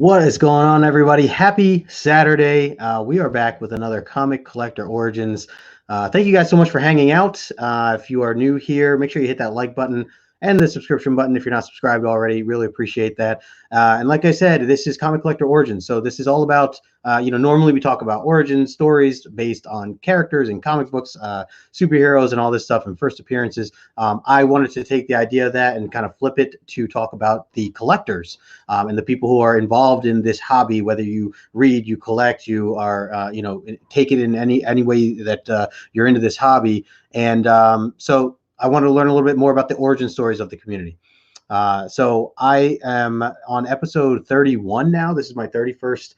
What is going on, everybody? Happy Saturday. We are back with another Comic Collector Origins. Thank you guys so much for hanging out. If you are new here, make sure you hit that like button and the subscription button if you're not subscribed already. Really appreciate that. And like I said, this is Comic Collector Origins. So this is all about, normally we talk about origin stories based on characters in comic books, superheroes and all this stuff and first appearances. I wanted to take the idea of that and kind of flip it to talk about the collectors and the people who are involved in this hobby, whether you read, you collect, you are, take it in any way that you're into this hobby. And so I want to learn a little bit more about the origin stories of the community. So I am on episode 31 now. This is my 31st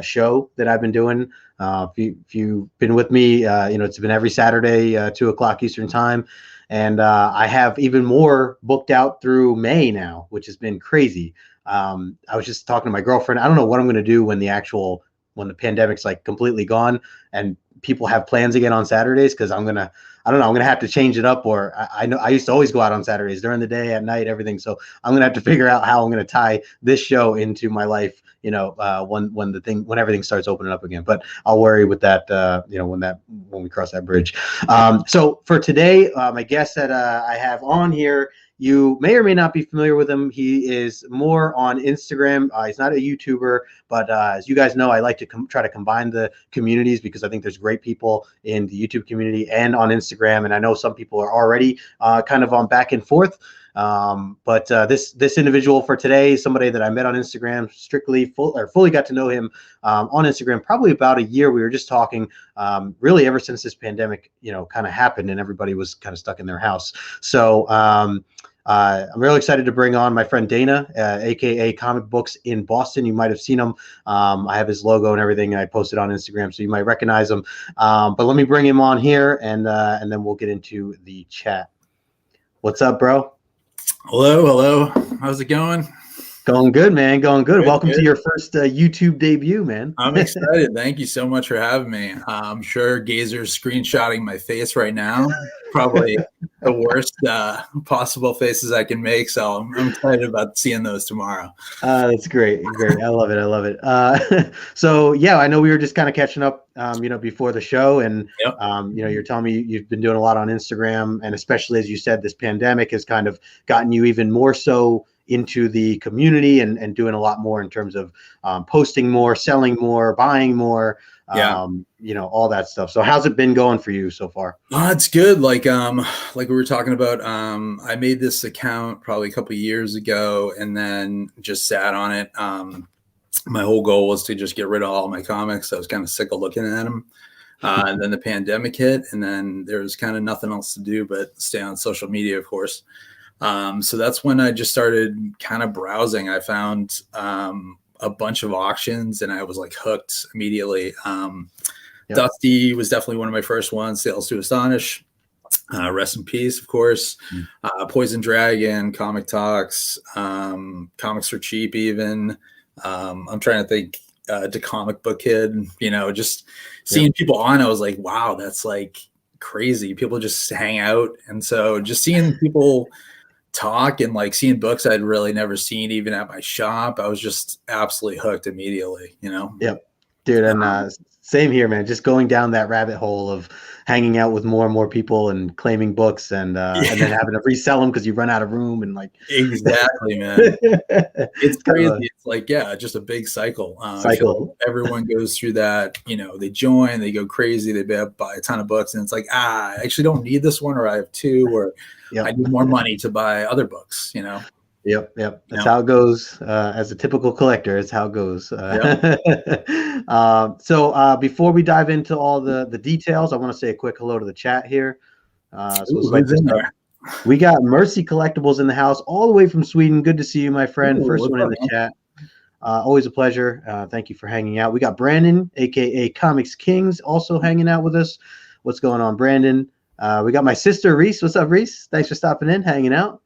show that I've been doing. If you've been with me, it's been every Saturday, 2 o'clock Eastern time. And I have even more booked out through May now, which has been crazy. I was just talking to my girlfriend. I don't know what I'm going to do when the pandemic's like completely gone and people have plans again on Saturdays, because I'm going to have to change it up. Or I know I used to always go out on Saturdays during the day, at night, everything. So I'm going to have to figure out how I'm going to tie this show into my life, when everything starts opening up again. But I'll worry with that, when we cross that bridge. So for today, my guest that I have on here, you may or may not be familiar with him. He is more on Instagram. He's not a YouTuber, but as you guys know, I like to try to combine the communities, because I think there's great people in the YouTube community and on Instagram. And I know some people are already kind of on back and forth. But this individual for today is somebody that I met on Instagram, fully got to know him on Instagram probably about a year. We were just talking really ever since this pandemic, kind of happened and everybody was kind of stuck in their house. So I'm really excited to bring on my friend Dana, aka Comic Books in Boston. You might have seen him. I have his logo and everything. I posted on Instagram, so you might recognize him. But let me bring him on here, and then we'll get into the chat. What's up, bro? Hello. How's it going? Going good, man. Going good. Welcome to your first YouTube debut, man. I'm excited. Thank you so much for having me. I'm sure Gazer's screenshotting my face right now. Probably the worst possible faces I can make. So I'm excited about seeing those tomorrow. That's great. Great. I love it. So yeah, I know we were just kind of catching up, before the show, and yep. You're telling me you've been doing a lot on Instagram, and especially as you said, this pandemic has kind of gotten you even more so into the community and doing a lot more in terms of posting more, selling more, buying more, all that stuff. So how's it been going for you so far? It's good. Like we were talking about, I made this account probably a couple of years ago and then just sat on it. My whole goal was to just get rid of all my comics. I was kind of sick of looking at them. And then the pandemic hit, and then there was kind of nothing else to do but stay on social media, of course. So that's when I just started kind of browsing. I found a bunch of auctions and I was like hooked immediately. Dusty was definitely one of my first ones. Sales to Astonish. Rest in peace, of course. Poison Dragon, Comic Talks, Comics for Cheap even. I'm trying to think, to Comic Book Kid, just seeing people on, I was like, wow, that's like crazy. People just hang out. And so just seeing people talk and like seeing books I'd really never seen even at my shop, I was just absolutely hooked immediately. Yep, dude. And same here, man. Just going down that rabbit hole of hanging out with more and more people and claiming books and then having to resell them because you run out of room and like exactly, man. It's crazy. It's like, just a big cycle. Cycle. Everyone goes through that. They join, they go crazy, they buy a ton of books, and it's like, I actually don't need this one, or I have two, or I need more money to buy other books. Yep. That's how it goes. As a typical collector, it's how it goes. So before we dive into all the details, I want to say a quick hello to the chat here. We got Mercy Collectibles in the house, all the way from Sweden. Good to see you, my friend. First one in the chat. Always a pleasure. Thank you for hanging out. We got Brandon, aka Comics Kings, also hanging out with us. What's going on, Brandon? We got my sister Reese. What's up, Reese? Thanks for stopping in, hanging out.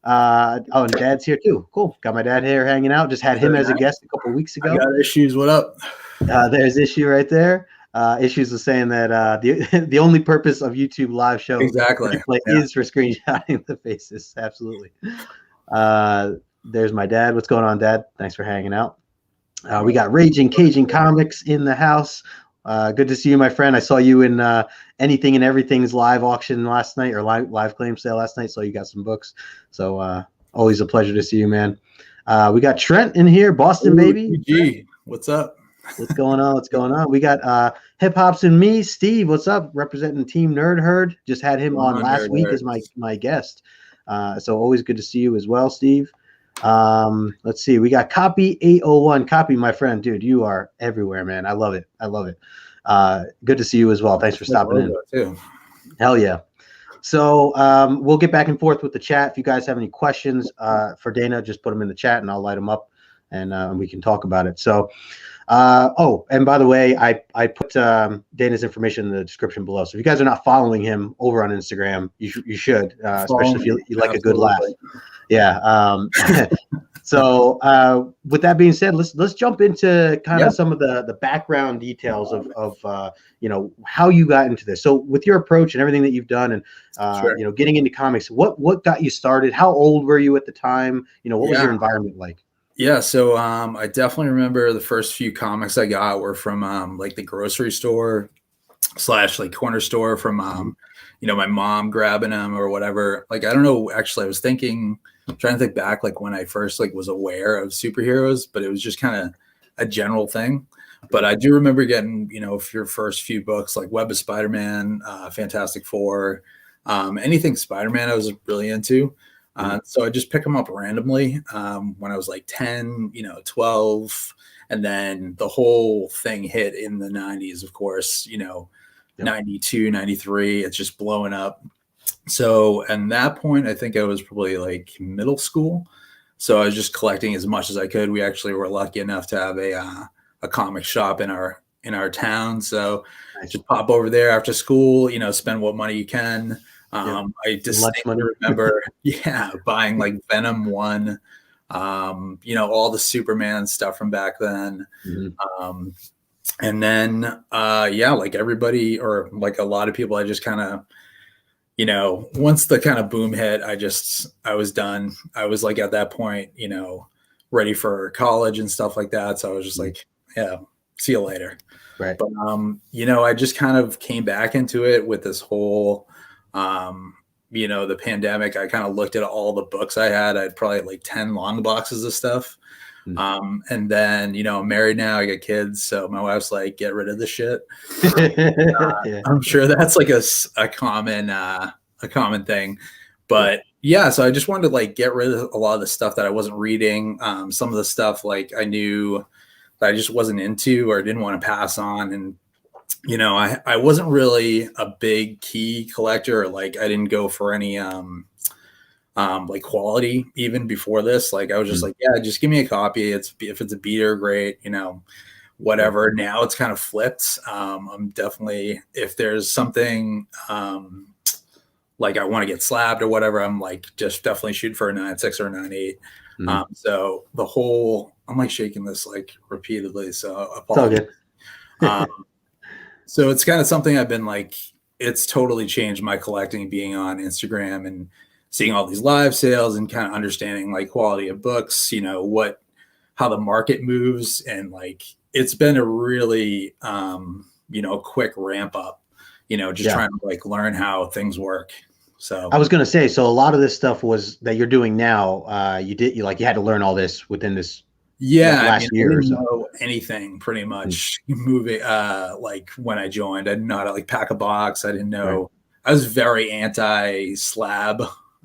And Dad's here too. Cool. Got my dad here hanging out. Just had him as a guest a couple weeks ago. I got Issues. What up? There's Issue right there. Issues was saying that the only purpose of YouTube live show is for screenshotting the faces. Absolutely. There's my dad. What's going on, Dad? Thanks for hanging out. We got Raging Cajun Comics in the house. Good to see you, my friend. I saw you in Anything and Everything's live auction last night, or live claim sale last night. So you got some books. So always a pleasure to see you, man. We got Trent in here, Boston, baby. G, what's up? What's going on? What's going on? We got Hip Hops and Me, Steve. What's up? Representing Team Nerd Herd. Just had him on last week as my guest. So always good to see you as well, Steve. Let's see. We got Copy 801. Copy, my friend, dude. You are everywhere, man. I love it. I love it. Good to see you as well. Thanks for stopping in. Too. Hell yeah. So we'll get back and forth with the chat. If you guys have any questions for Dana, just put them in the chat and I'll light them up and we can talk about it. So, and by the way, I put Dana's information in the description below. So if you guys are not following him over on Instagram, you should, especially if you like a good laugh. Yeah. So with that being said, let's jump into kind of some of the background details of how you got into this. So with your approach and everything that you've done and getting into comics, what got you started? How old were you at the time? What was your environment like? Yeah, so I definitely remember the first few comics I got were from like the grocery store / like corner store from my mom grabbing them or whatever. Like I don't know, actually I was trying to think back like when I first like was aware of superheroes, but it was just kind of a general thing. But I do remember getting, for your first few books like Web of Spider-Man, Fantastic Four, anything Spider-Man I was really into. So I just pick them up randomly when I was like 10, 12. And then the whole thing hit in the 90s, of course, 92, 93. It's just blowing up. So at that point, I think I was probably like middle school. So I was just collecting as much as I could. We actually were lucky enough to have a comic shop in our town. So just pop over there after school, spend what money you can. I distinctly remember, buying like Venom 1, all the Superman stuff from back then. Mm-hmm. And then, like everybody or like a lot of people, I just kind of, once the kind of boom hit, I was done. I was like at that point, ready for college and stuff like that. So I was just like, see you later. Right. But, I just kind of came back into it with this whole, the pandemic. I kind of looked at all the books I had. I had probably like 10 long boxes of stuff. And then, I'm married now, I got kids. So my wife's like, get rid of the shit. I'm sure that's like a common thing, but so I just wanted to like get rid of a lot of the stuff that I wasn't reading. Some of the stuff like I knew that I just wasn't into or didn't want to pass on. And, I wasn't really a big key collector, or like I didn't go for any, like quality even before this. Like I was just like, just give me a copy. If it's a beater, great, whatever. Now it's kind of flipped. I'm definitely, if there's something like I want to get slabbed or whatever, I'm like just definitely shoot for a 9.6 or a 9.8. So the whole, I'm like shaking this like repeatedly. So apologies. So it's kind of something I've been like, it's totally changed my collecting, being on Instagram and seeing all these live sales and kind of understanding like quality of books, how the market moves. And like, it's been a really, quick ramp up, trying to like learn how things work. So I was going to say, so a lot of this stuff was that you're doing now. You had to learn all this within this last year or so. Know anything pretty much moving, like when I joined, I didn't know how to like pack a box. I didn't know. Right. I was very anti slab.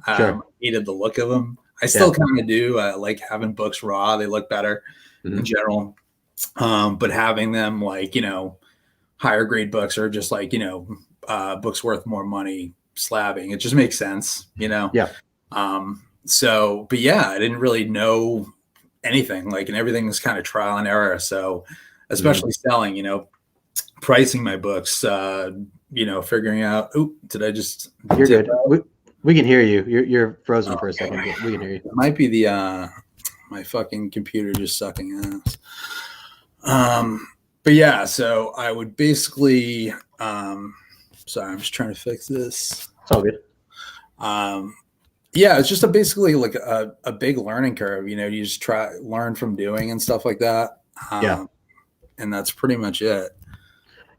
I hated the look of them. I still kind of do. I like having books raw. They look better in general. But having them like, higher grade books or just like, books worth more money, slabbing, it just makes sense, Yeah. So, but I didn't really know anything, like, and everything was kind of trial and error. So especially selling, pricing my books, figuring out, did I just, you're good. We can hear you. You're frozen for a second. But we can hear you. It might be the my fucking computer just sucking ass. But so I would basically sorry, I'm just trying to fix this. It's all good. It's just basically like a big learning curve. You just learn from doing and stuff like that. Yeah. And that's pretty much it.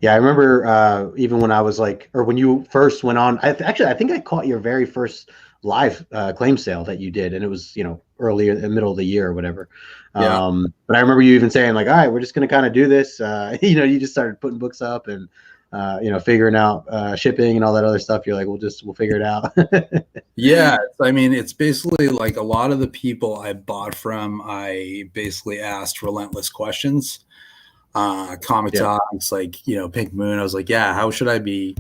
Yeah, I remember even when I was like, or when you first went on. Actually, I think I caught your very first live claim sale that you did, and it was earlier in the middle of the year or whatever. Yeah. But I remember you even saying like, all right, we're just gonna kind of do this. You just started putting books up and figuring out shipping and all that other stuff. You're like, we'll figure it out. Yeah, I mean, it's basically like a lot of the people I bought from, I basically asked relentless questions. Comic Yeah. Talks, like, Pink Moon. I was like, yeah, how should I be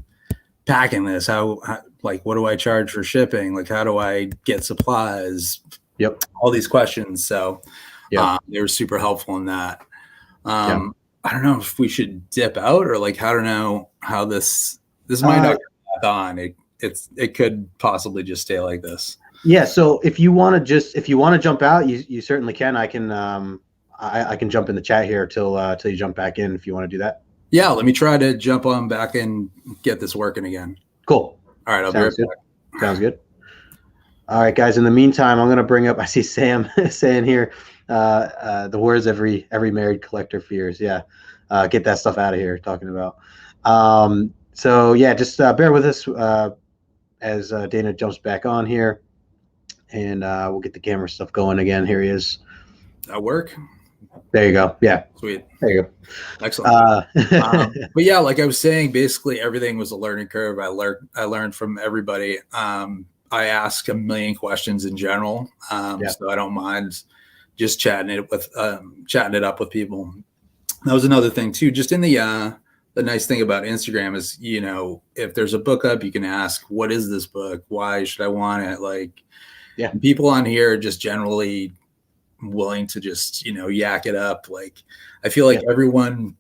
packing this? How like, what do I charge for shipping? Like, how do I get supplies? Yep. All these questions. So Yeah. they were super helpful in that. Yeah. I don't know if we should dip out, or like, I don't know how this might not get back on. It could possibly just stay like this. Yeah. So if you want to jump out, you certainly can. I can I can jump in the chat here till you jump back in if you want to do that. Yeah, let me try to jump on back and get this working again. Cool. All right, I'll be right back. Sounds good. All right, guys. In the meantime, I'm going to bring up. I see Sam saying here, the words every married collector fears. Yeah, get that stuff out of here. Talking about. So yeah, just bear with us as Dana jumps back on here, and we'll get the camera stuff going again. Here he is. At work. There you go. Yeah. Sweet. There you go. Excellent. But yeah, like I was saying, basically everything was a learning curve. I learned from everybody. I ask a million questions in general. So I don't mind just chatting it up with people. That was another thing too. Just in the nice thing about Instagram is, if there's a book up, you can ask, what is this book? Why should I want it? Like, yeah, people on here are just generally willing to just yak it up. Like, I feel like everyone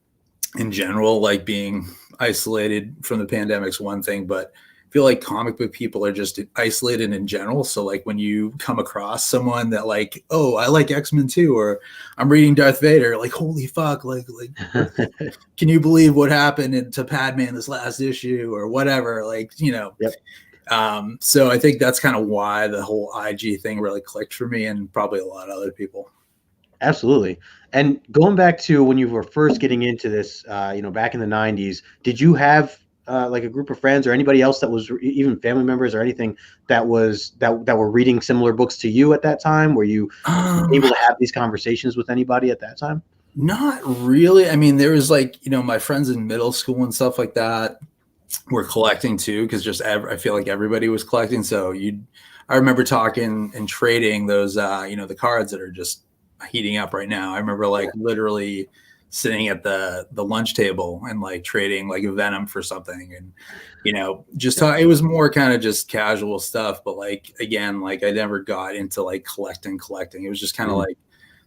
in general, like, being isolated from the pandemic's one thing, but I feel like comic book people are just isolated in general. So like, when you come across someone that like, oh, I like X-Men too, or I'm reading Darth Vader, like, holy fuck, like can you believe what happened to Padme in this last issue or whatever, like, Yep. So I think that's kind of why the whole IG thing really clicked for me, and probably a lot of other people. Absolutely. And going back to when you were first getting into this, back in the 90s, did you have like a group of friends or anybody else that was even family members or anything that were reading similar books to you at that time? Were you able to have these conversations with anybody at that time? Not really. I mean, there was like, my friends in middle school and stuff like that were collecting too, because I feel like everybody was collecting. So I remember talking and trading those, the cards that are just heating up right now. I remember like literally sitting at the lunch table and like trading like a Venom for something, and it was more kind of just casual stuff. But like, again, like, I never got into like collecting. It was just kind of like,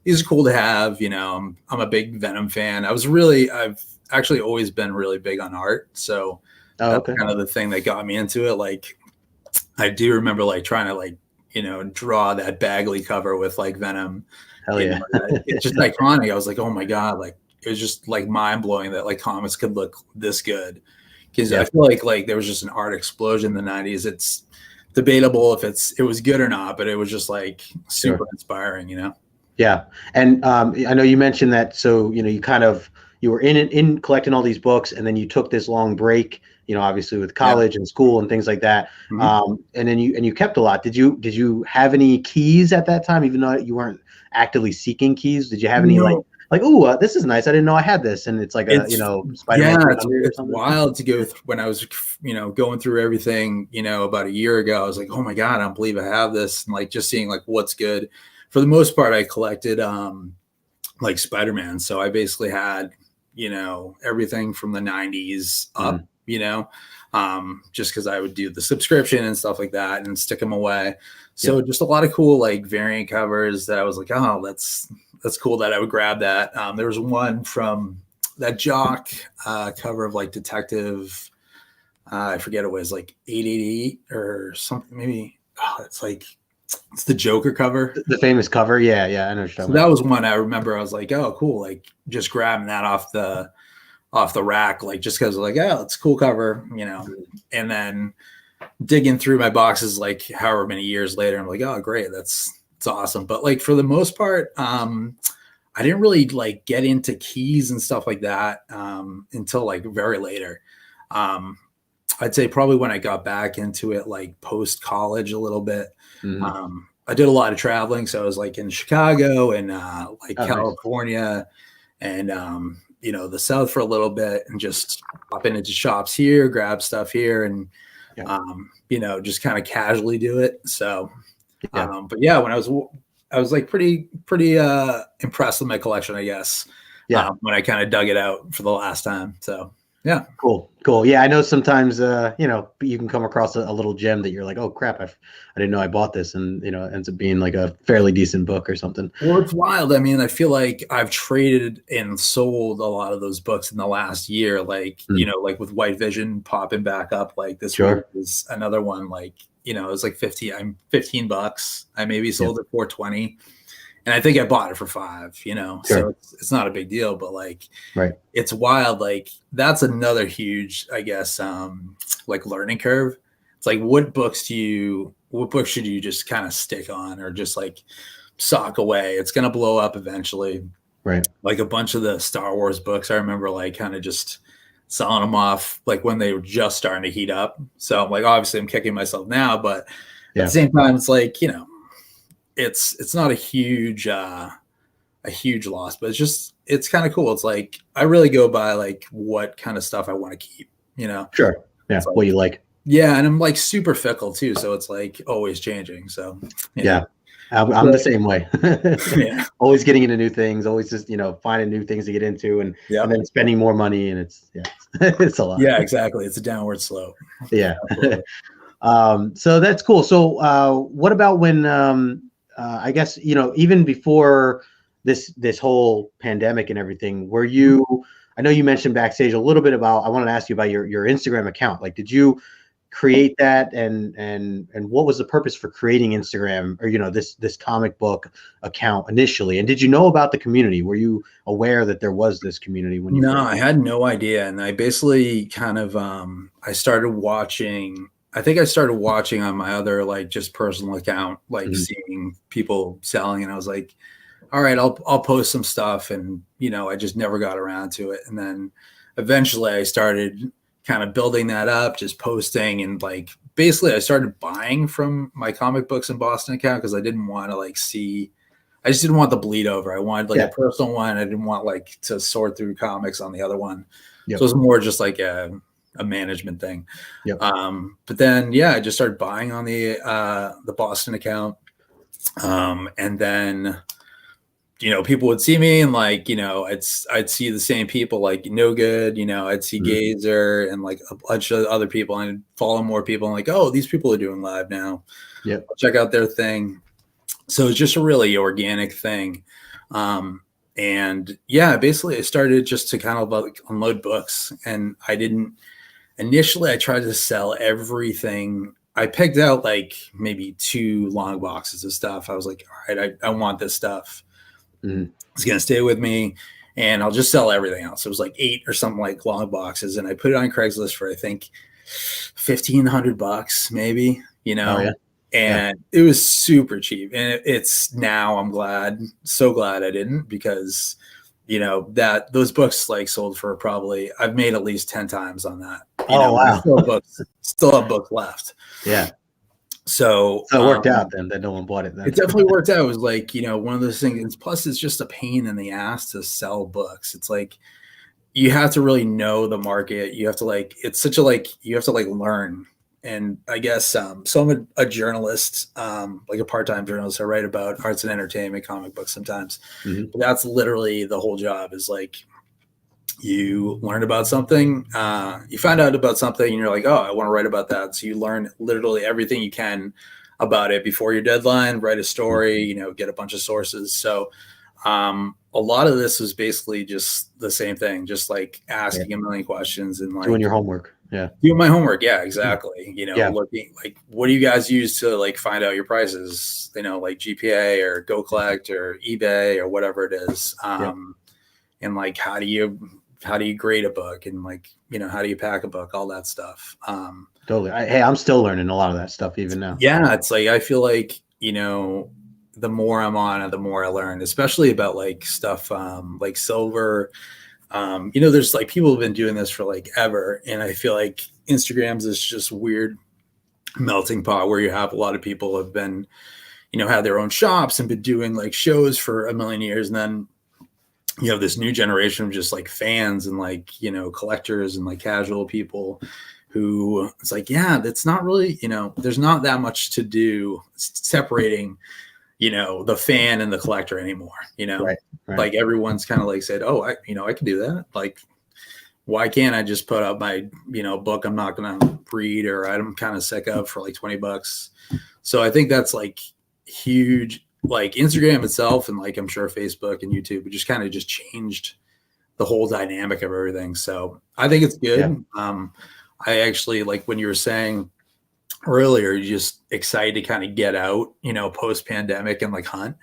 these are cool to have. I'm a big Venom fan. I've actually always been really big on art, so that's kind of the thing that got me into it. Like, I do remember like trying to like draw that Bagley cover with like Venom. Hell yeah. It's just iconic. I was like, oh my god, like, it was just like mind blowing that like comics could look this good, because I feel like there was just an art explosion in the 90s. It's debatable if it was good or not, but it was just like super inspiring, Yeah. And I know you mentioned that, so you were in collecting all these books, and then you took this long break, obviously with college and school and things like that. And then you kept a lot. Did you have any keys at that time, even though you weren't actively seeking keys? Did you have any like, oh, this is nice, I didn't know I had this, and it's like Spider-Man? It's wild to go when I was going through everything about a year ago. I was like, oh my god, I don't believe I have this, and like just seeing like what's good. For the most part, I collected like Spider-Man, so I basically had everything from the 90s up, just because I would do the subscription and stuff like that and stick them away. So just a lot of cool like variant covers that I was like, oh, that's cool that I would grab that. There was one from that Jock cover of like Detective, I forget, it was like 888 or something, maybe. It's the Joker cover, the famous cover. Yeah, I know. So that was one I remember. I was like, oh, cool, like just grabbing that off the rack, like just because like, oh, it's a cool cover, and then digging through my boxes like however many years later, I'm like, oh, great, it's awesome. But like, for the most part, I I didn't really like get into keys and stuff like that until like very later. I'd say probably when I got back into it, like post college a little bit. I did a lot of traveling. So I was like in Chicago and like California and, you know, the South for a little bit and just popping into shops here, grab stuff here and, you know, just kind of casually do it. So, but yeah, when I was like pretty impressed with my collection, I guess. When I kind of dug it out for the last time. So yeah. Cool. Yeah. I know sometimes, you know, you can come across a little gem that you're like, oh crap, I didn't know I bought this. And, you know, it ends up being like a fairly decent book or something. Well, it's wild. I mean, I feel like I've traded and sold a lot of those books in the last year. Like, you know, like with White Vision popping back up, like this week is another one, like, you know, it was like $15. I maybe sold it for $4.20. And I think I bought it for $5, you know, so it's not a big deal, but like, it's wild. Like that's another huge, I guess, like learning curve. It's like, what books should you just kind of stick on or just like sock away? It's going to blow up eventually. Right. Like a bunch of the Star Wars books, I remember like kind of just selling them off, like when they were just starting to heat up. So like, obviously I'm kicking myself now, but at the same time, it's like, you know, it's not a huge loss, but it's kind of cool. It's like, I really go by like what kind of stuff I want to keep, you know? Sure. Yeah. Like, what you like. Yeah. And I'm like super fickle too. So it's like always changing. So yeah. I'm the same way. Always getting into new things, always just, you know, finding new things to get into and then spending more money. And it's a lot. Yeah, exactly. It's a downward slope. Yeah. So that's cool. So what about when, I guess, you know, even before this whole pandemic and everything, were you, I know you mentioned backstage a little bit about, I wanted to ask you about your Instagram account. Like, did you create that and what was the purpose for creating Instagram or, you know, this comic book account initially? And did you know about the community? Were you aware that there was this community when you? No, I had no idea. And I basically kind of, I started watching on my other, like just personal account, like seeing people selling. And I was like, all right, I'll post some stuff. And, you know, I just never got around to it. And then eventually I started kind of building that up, just posting. And like, basically I started buying from my Comic Books in Boston account because I didn't want to like I just didn't want the bleed over. I wanted like a personal one. I didn't want like to sort through comics on the other one. So it was more just like a management thing. But then, I just started buying on the Boston account. And then, you know, people would see me and like, you know, I'd see the same people like No Good, you know, I'd see Gazer and like a bunch of other people and I'd follow more people and like, oh, these people are doing live now. I'll check out their thing. So it's just a really organic thing. And basically I started just to kind of like unload books and initially I tried to sell everything. I picked out like maybe 2 long boxes of stuff. I was like, all right, I want this stuff. It's going to stay with me and I'll just sell everything else. It was like 8 or something like long boxes. And I put it on Craigslist for, I think $1,500 maybe, you know, and it was super cheap. And it's now I'm so glad I didn't because, you know, that those books like sold for probably, I've made at least 10 times on that. You know, wow. Still have books left. Yeah. So it worked out then that no one bought it then. It definitely worked out. It was like, you know, one of those things. Plus, it's just a pain in the ass to sell books. It's like you have to really know the market. You have to like, it's such a like, you have to like learn. And I guess so I'm a journalist, like a part-time journalist. I write about arts and entertainment, comic books sometimes. But that's literally the whole job is like you learn about something, you find out about something and you're like, oh, I want to write about that. So you learn literally everything you can about it before your deadline, write a story, you know, get a bunch of sources. So a lot of this was basically just the same thing, just like asking a million questions and like doing your homework. Doing my homework. Yeah, exactly. You know, looking like, what do you guys use to like find out your prices? You know, like GPA or Go Collect or eBay or whatever it is. And like, how do you grade a book and like, you know, how do you pack a book, all that stuff. Totally. I'm still learning a lot of that stuff even now. Yeah. It's like, I feel like, you know, the more I'm on it, the more I learn, especially about like stuff like silver. There's like people have been doing this for like ever, and I feel like Instagram's is just weird melting pot where you have a lot of people have been, had their own shops and been doing like shows for a million years, and then you have this new generation of just like fans and like collectors and like casual people who it's like, yeah, that's not really, there's not that much to do separating the fan and the collector anymore, Right. like everyone's kind of like said, oh, I can do that. Like, why can't I just put up my, book I'm not going to read or I'm kind of sick of for like $20? So I think that's like huge, like Instagram itself. And like, I'm sure Facebook and YouTube just kind of just changed the whole dynamic of everything. So I think it's good. Yeah. I actually, like when you were saying earlier, you're just excited to kind of get out, post pandemic and like hunt.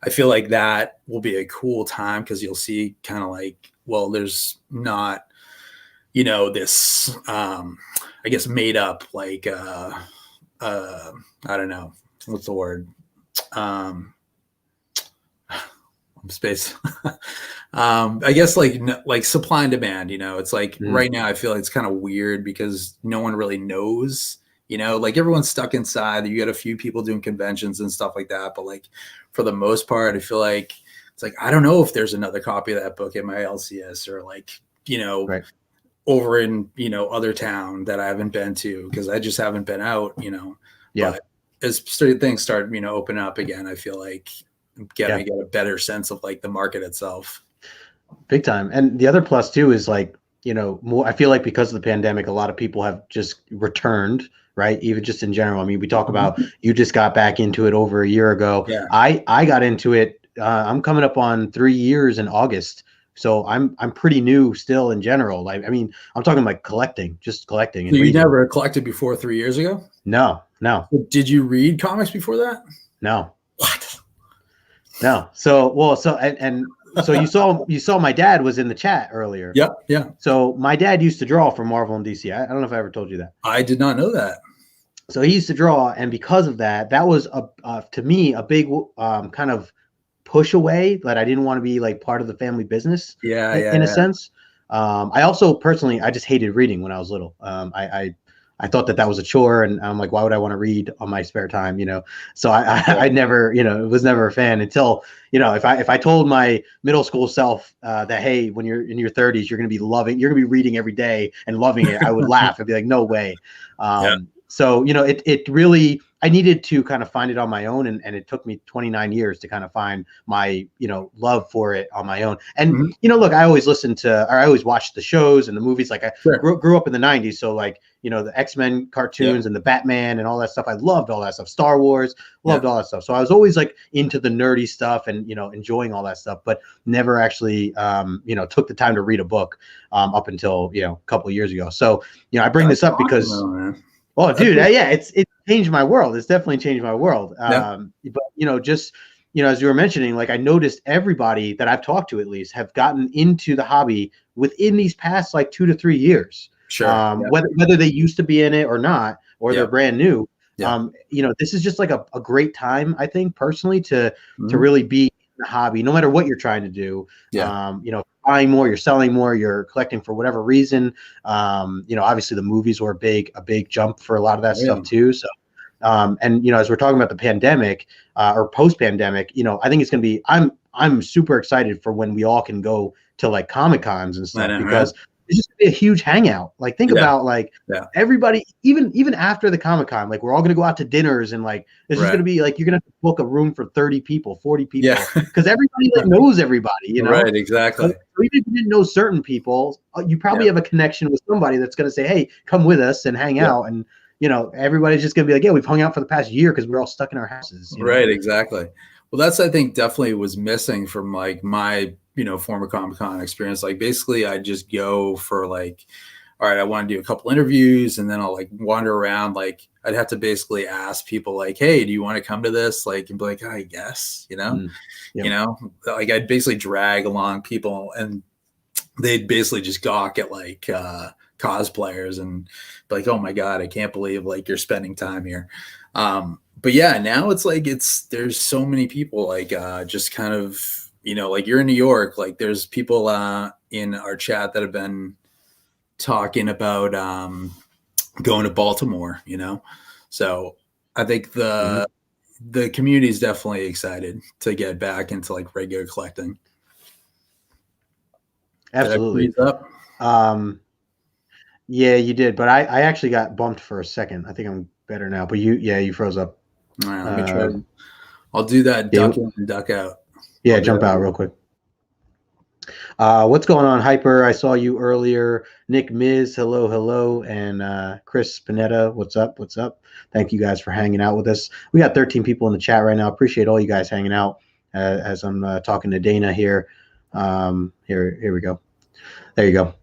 I feel like that will be a cool time because you'll see kind of like, well, there's not, this, I guess made up like, I don't know, what's the word? Space. I guess like supply and demand, it's like right now I feel like it's kind of weird because no one really knows, like everyone's stuck inside. You got a few people doing conventions and stuff like that. But like for the most part, I feel like it's like, I don't know if there's another copy of that book in my LCS or like, right. over in, other town that I haven't been to because I just haven't been out, Yeah. But as things start, open up again, I feel like get a better sense of like the market itself. Big time. And the other plus too is like, more, I feel like because of the pandemic, a lot of people have just returned, right? Even just in general. I mean, we talk about, you just got back into it over a year ago. Yeah. I got into it. I'm coming up on 3 years in August. So I'm pretty new still in general. Like, I mean, I'm talking like collecting. And so you reading. Never collected before 3 years ago? No. Did you read comics before that? No. What? No. So so you saw my dad was in the chat earlier. Yep. Yeah. So my dad used to draw for Marvel and DC. I don't know if I ever told you that. I did not know that. So he used to draw, and because of that, that was to me a big kind of push away that I didn't want to be like part of the family business. In a sense. I also personally, I just hated reading when I was little. I thought that was a chore, and I'm like, why would I want to read on my spare time? So I never, was never a fan until, if I told my middle school self that, hey, when you're in your 30s, you're going to be reading every day and loving it, I would laugh. I'd be like, no way. So, it really, I needed to kind of find it on my own. And it took me 29 years to kind of find my, love for it on my own. And, look, I always I always watched the shows and the movies. Like I grew up in the 90s. So like, the X-Men cartoons and the Batman and all that stuff. I loved all that stuff. Star Wars, loved all that stuff. So I was always like into the nerdy stuff and, enjoying all that stuff, but never actually, took the time to read a book up until, a couple of years ago. So, I bring this up because, oh, dude, it's changed my world. It's definitely changed my world. But, just, as you were mentioning, like I noticed everybody that I've talked to at least have gotten into the hobby within these past like 2 to 3 years. Sure. Whether they used to be in it or not, or they're brand new. This is just like a great time, I think, personally, to really be in the hobby, no matter what you're trying to do. Buying more, you're selling more, you're collecting for whatever reason. Obviously the movies were a big jump for a lot of that stuff too. So, as we're talking about the pandemic or post-pandemic, I think it's going to be, I'm super excited for when we all can go to like Comic Cons and stuff because it's just gonna be a huge hangout. Like think about like everybody, even after the Comic Con, like we're all gonna go out to dinners and like it's just gonna be like you're gonna have to book a room for 30 people, 40 people, because everybody like knows everybody, Right, exactly. So even if you didn't know certain people, you probably have a connection with somebody that's gonna say, hey, come with us and hang out, and everybody's just gonna be like, yeah, we've hung out for the past year because we're all stuck in our houses. Right, exactly. Well, that's I think definitely was missing from like my former Comic-Con experience. Like basically I just go for like, all right, I want to do a couple interviews and then I'll like wander around. Like I'd have to basically ask people like, hey, do you want to come to this? Like, and be like, I guess, like I'd basically drag along people and they'd basically just gawk at like cosplayers and be like, oh my God, I can't believe like you're spending time here. but yeah, now it's like there's so many people like just kind of, like you're in New York, like there's people in our chat that have been talking about going to Baltimore, so I think the community is definitely excited to get back into like regular collecting. Absolutely. Did I freeze up? Yeah, you did, but I actually got bumped for a second. I think I'm better now, but you froze up. All right, let me try. I'll do that duck in and duck out. Yeah, jump out real quick. What's going on, Hyper? I saw you earlier. Nick Miz, hello, and Chris Spinetta, what's up? Thank you guys for hanging out with us. We got 13 people in the chat right now. Appreciate all you guys hanging out as I'm talking to Dana here. Here we go. There you go.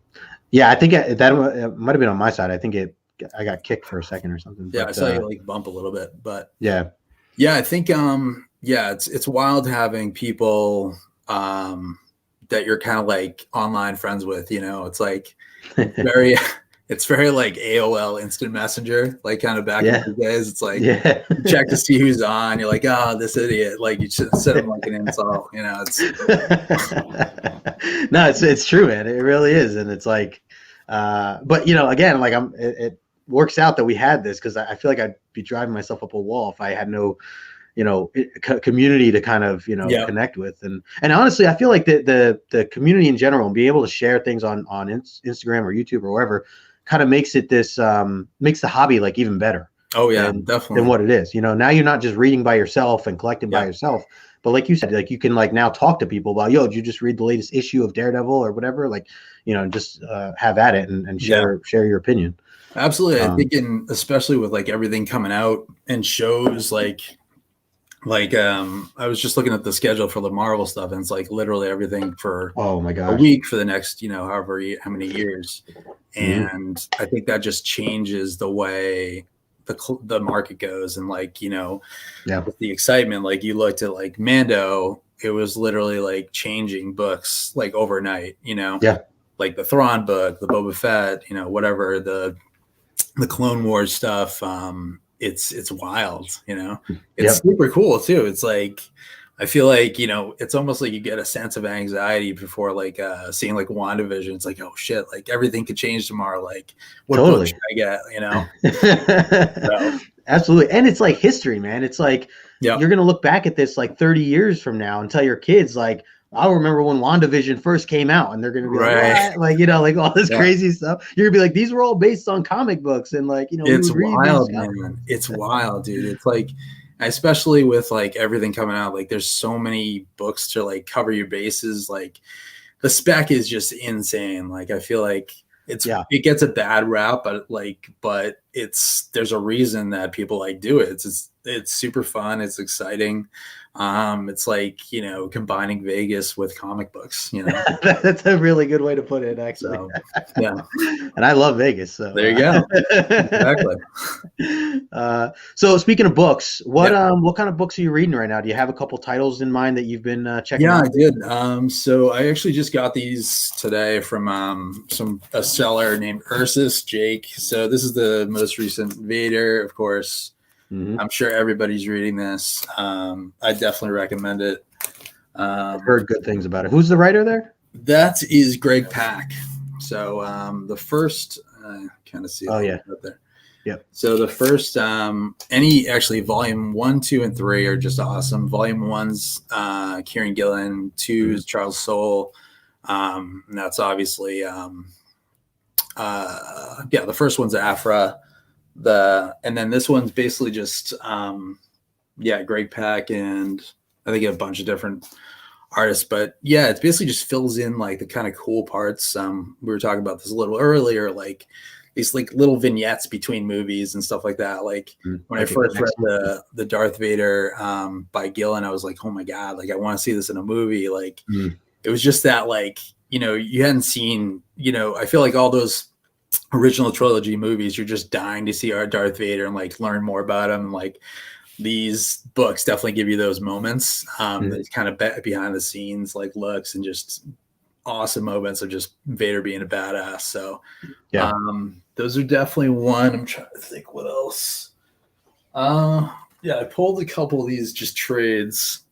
Yeah, I think that might have been on my side. I think I got kicked for a second or something. Yeah, I saw you like bump a little bit, but yeah, I think it's wild having people that you're kind of like online friends with. It's like it's very like AOL Instant Messenger, like kind of back in the days. It's like you check to see who's on. You're like, oh, this idiot. Like you should send him like an insult. It's no, it's true, man. It really is, and it's like, but again, like it works out that we had this because I feel like I'd be driving myself up a wall if I had no, community to kind of connect with, and honestly, I feel like the community in general and being able to share things on Instagram or YouTube or wherever kind of makes it this makes the hobby like even better. Oh yeah, definitely. Than what it is. Now you're not just reading by yourself and collecting by yourself, but like you said, like you can like now talk to people about, did you just read the latest issue of Daredevil or whatever? Like, just have at it and share your opinion. Absolutely. I think especially with like everything coming out and shows like I was just looking at the schedule for the Marvel stuff, and it's like literally everything for a week for the next, how many years. And I think that just changes the way the market goes. And like, with the excitement, like you looked at like Mando, it was literally like changing books like overnight, like the Thrawn book, the Boba Fett, whatever, the Clone Wars stuff. It's wild, it's super cool too. It's like, I feel like, it's almost like you get a sense of anxiety before like seeing like WandaVision. It's like, oh shit, like everything could change tomorrow. Like what book should I get, So. Absolutely. And it's like history, man. It's like, you're going to look back at this like 30 years from now and tell your kids like, I'll remember when WandaVision first came out, and they're going to be like, what? Like, like all this crazy stuff. You're gonna be like, these were all based on comic books. And like, it's wild, man. It's wild, dude. It's like, especially with like everything coming out, like there's so many books to like cover your bases. Like the spec is just insane. Like, I feel like it gets a bad rap, but there's a reason that people like do it. It's super fun. It's exciting. It's like, combining Vegas with comic books, That's a really good way to put it, actually. So, yeah. And I love Vegas. So there you go. Exactly. So speaking of books, what kind of books are you reading right now? Do you have a couple titles in mind that you've been checking out? Yeah, I did. So I actually just got these today from a seller named Ursus Jake. So this is the most recent Vader, of course. I'm sure everybody's reading this. I definitely recommend it. I've heard good things about it. Who's the writer there? That is Greg Pak. So the first, kind of see. Oh yeah. Right there. Yep. So the first, volume 1, 2, and 3 are just awesome. Volume 1's Kieran Gillen, 2 is Charles Soule. And that's obviously, the first one's Afra. And then this one's basically just Greg Pak and I think a bunch of different artists, but it basically just fills in like the kind of cool parts. We were talking about this a little earlier, like these like little vignettes between movies and stuff like that. Like when I first read the Darth Vader by Gillen, I was like, oh my god, like I want to see this in a movie. Like it was just that, like, you hadn't seen, I feel like all those original trilogy movies, you're just dying to see our Darth Vader and like learn more about him. And like these books definitely give you those moments. That's kind of behind the scenes like looks and just awesome moments of just Vader being a badass. So those are definitely one. I'm trying to think what else. Yeah, I pulled a couple of these just trades.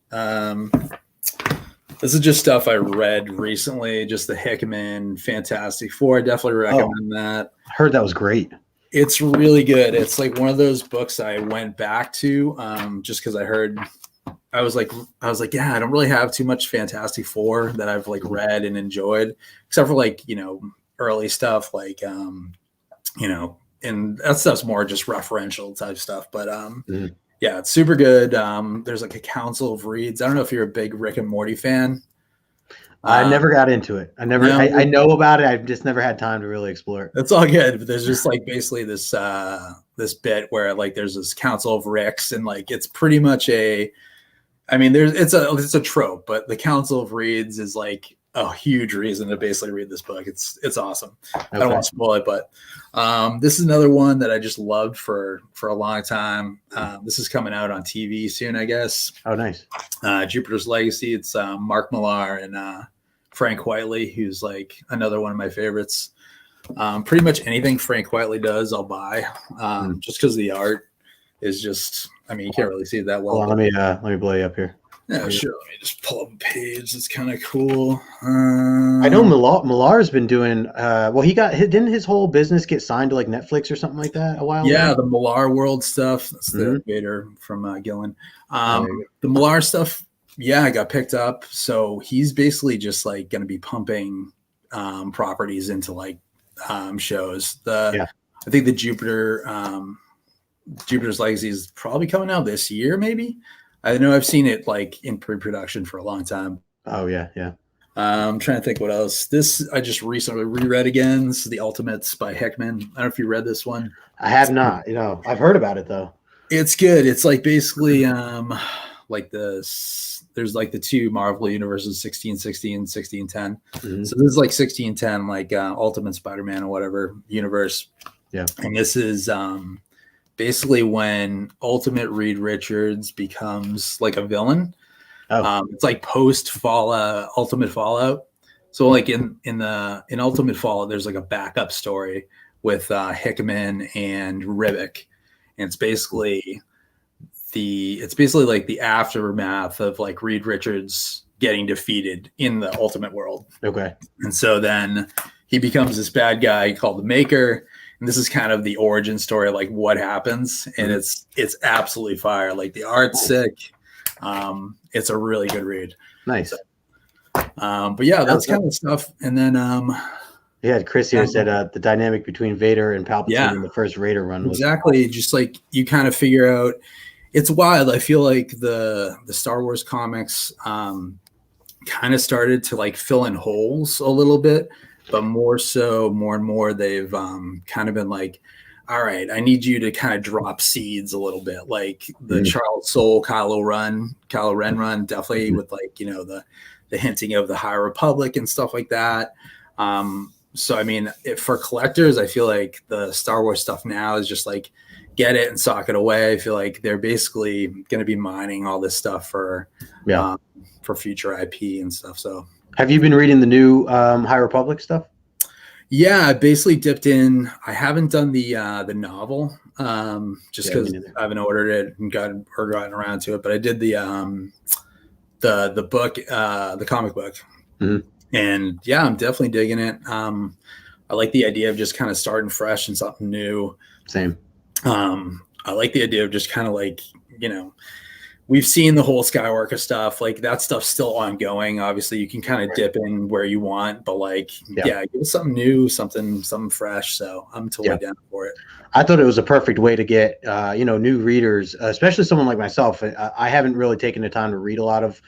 This is just stuff I read recently, just the Hickman Fantastic Four. I definitely recommend that. I heard that was great. It's really good. It's like one of those books I went back to just because I was like, yeah, I don't really have too much Fantastic Four that I've like read and enjoyed, except for like, early stuff like, and that stuff's more just referential type stuff. But yeah, it's super good. There's like a Council of Reeds. I don't know if you're a big Rick and Morty fan. I never got into it. I know about it. I've just never had time to really explore it. It's all good. But there's just like basically this bit where like there's this Council of Ricks, and like it's pretty much it's a trope, but the Council of Reeds is like a huge reason to basically read this book. It's awesome. Okay. I don't want to spoil it, but this is another one that I just loved for a long time. This is coming out on TV soon, I guess. Oh, nice. Jupiter's Legacy. It's Mark Millar and Frank Whiteley, who's like another one of my favorites. Pretty much anything Frank Whiteley does, I'll buy, just because the art is just. I mean, you can't really see it that well. Hold on, let me blow you up here. Yeah, sure. Let me just pull up a page. It's kind of cool. I know Millar's been doing. Didn't his whole business get signed to like Netflix or something like that a while ago? Yeah, the Millar World stuff. That's the Vader from Gillen. The Millar stuff. Yeah, I got picked up. So he's basically just like going to be pumping properties into like shows. I think the Jupiter's Legacy is probably coming out this year, maybe. I know I've seen it like in pre-production for a long time. Oh yeah. I'm trying to think what else. This I just recently reread again. This is The Ultimates by Hickman. I don't know if you read this one. I have not. I've heard about it though. It's good. It's like basically like this. There's like the two Marvel universes, 1616 and 1610. So this is like 1610, like Ultimate Spider-Man or whatever universe. Yeah. And this is basically when Ultimate Reed Richards becomes like a villain. It's like post Fallout, Ultimate Fallout. So like in Ultimate Fallout, there's like a backup story with Hickman and Ribic, and it's basically like the aftermath of like Reed Richards getting defeated in the Ultimate world. Okay. And so then he becomes this bad guy called the Maker. And this is kind of the origin story, like what happens, and it's absolutely fire. Like the art's sick. It's a really good read. Nice. So, but yeah, that's kind of stuff. And then Chris here said the dynamic between Vader and Palpatine in the first Raider run was exactly just like you kind of figure out. It's wild. I feel like the Star Wars comics kind of started to like fill in holes a little bit. But more and more, they've kind of been like, all right, I need you to kind of drop seeds a little bit. Like the Charles Soule, Kylo Ren run, definitely with like, the hinting of the High Republic and stuff like that. So, I mean, for collectors, I feel like the Star Wars stuff now is just like, get it and sock it away. I feel like they're basically going to be mining all this stuff for future IP and stuff. So. Have you been reading the new High Republic stuff? Yeah, I basically dipped in. I haven't done the novel just because I haven't ordered it and gotten around to it. But I did the book, the comic book, and yeah, I'm definitely digging it. I like the idea of just kind of starting fresh and something new. Same. I like the idea of just kind of like we've seen the whole Skywalker stuff. Like that stuff's still ongoing. Obviously, you can kind of dip in where you want, but like, give us something new, something fresh. So I'm totally down for it. I thought it was a perfect way to get, new readers, especially someone like myself. I haven't really taken the time to read a lot of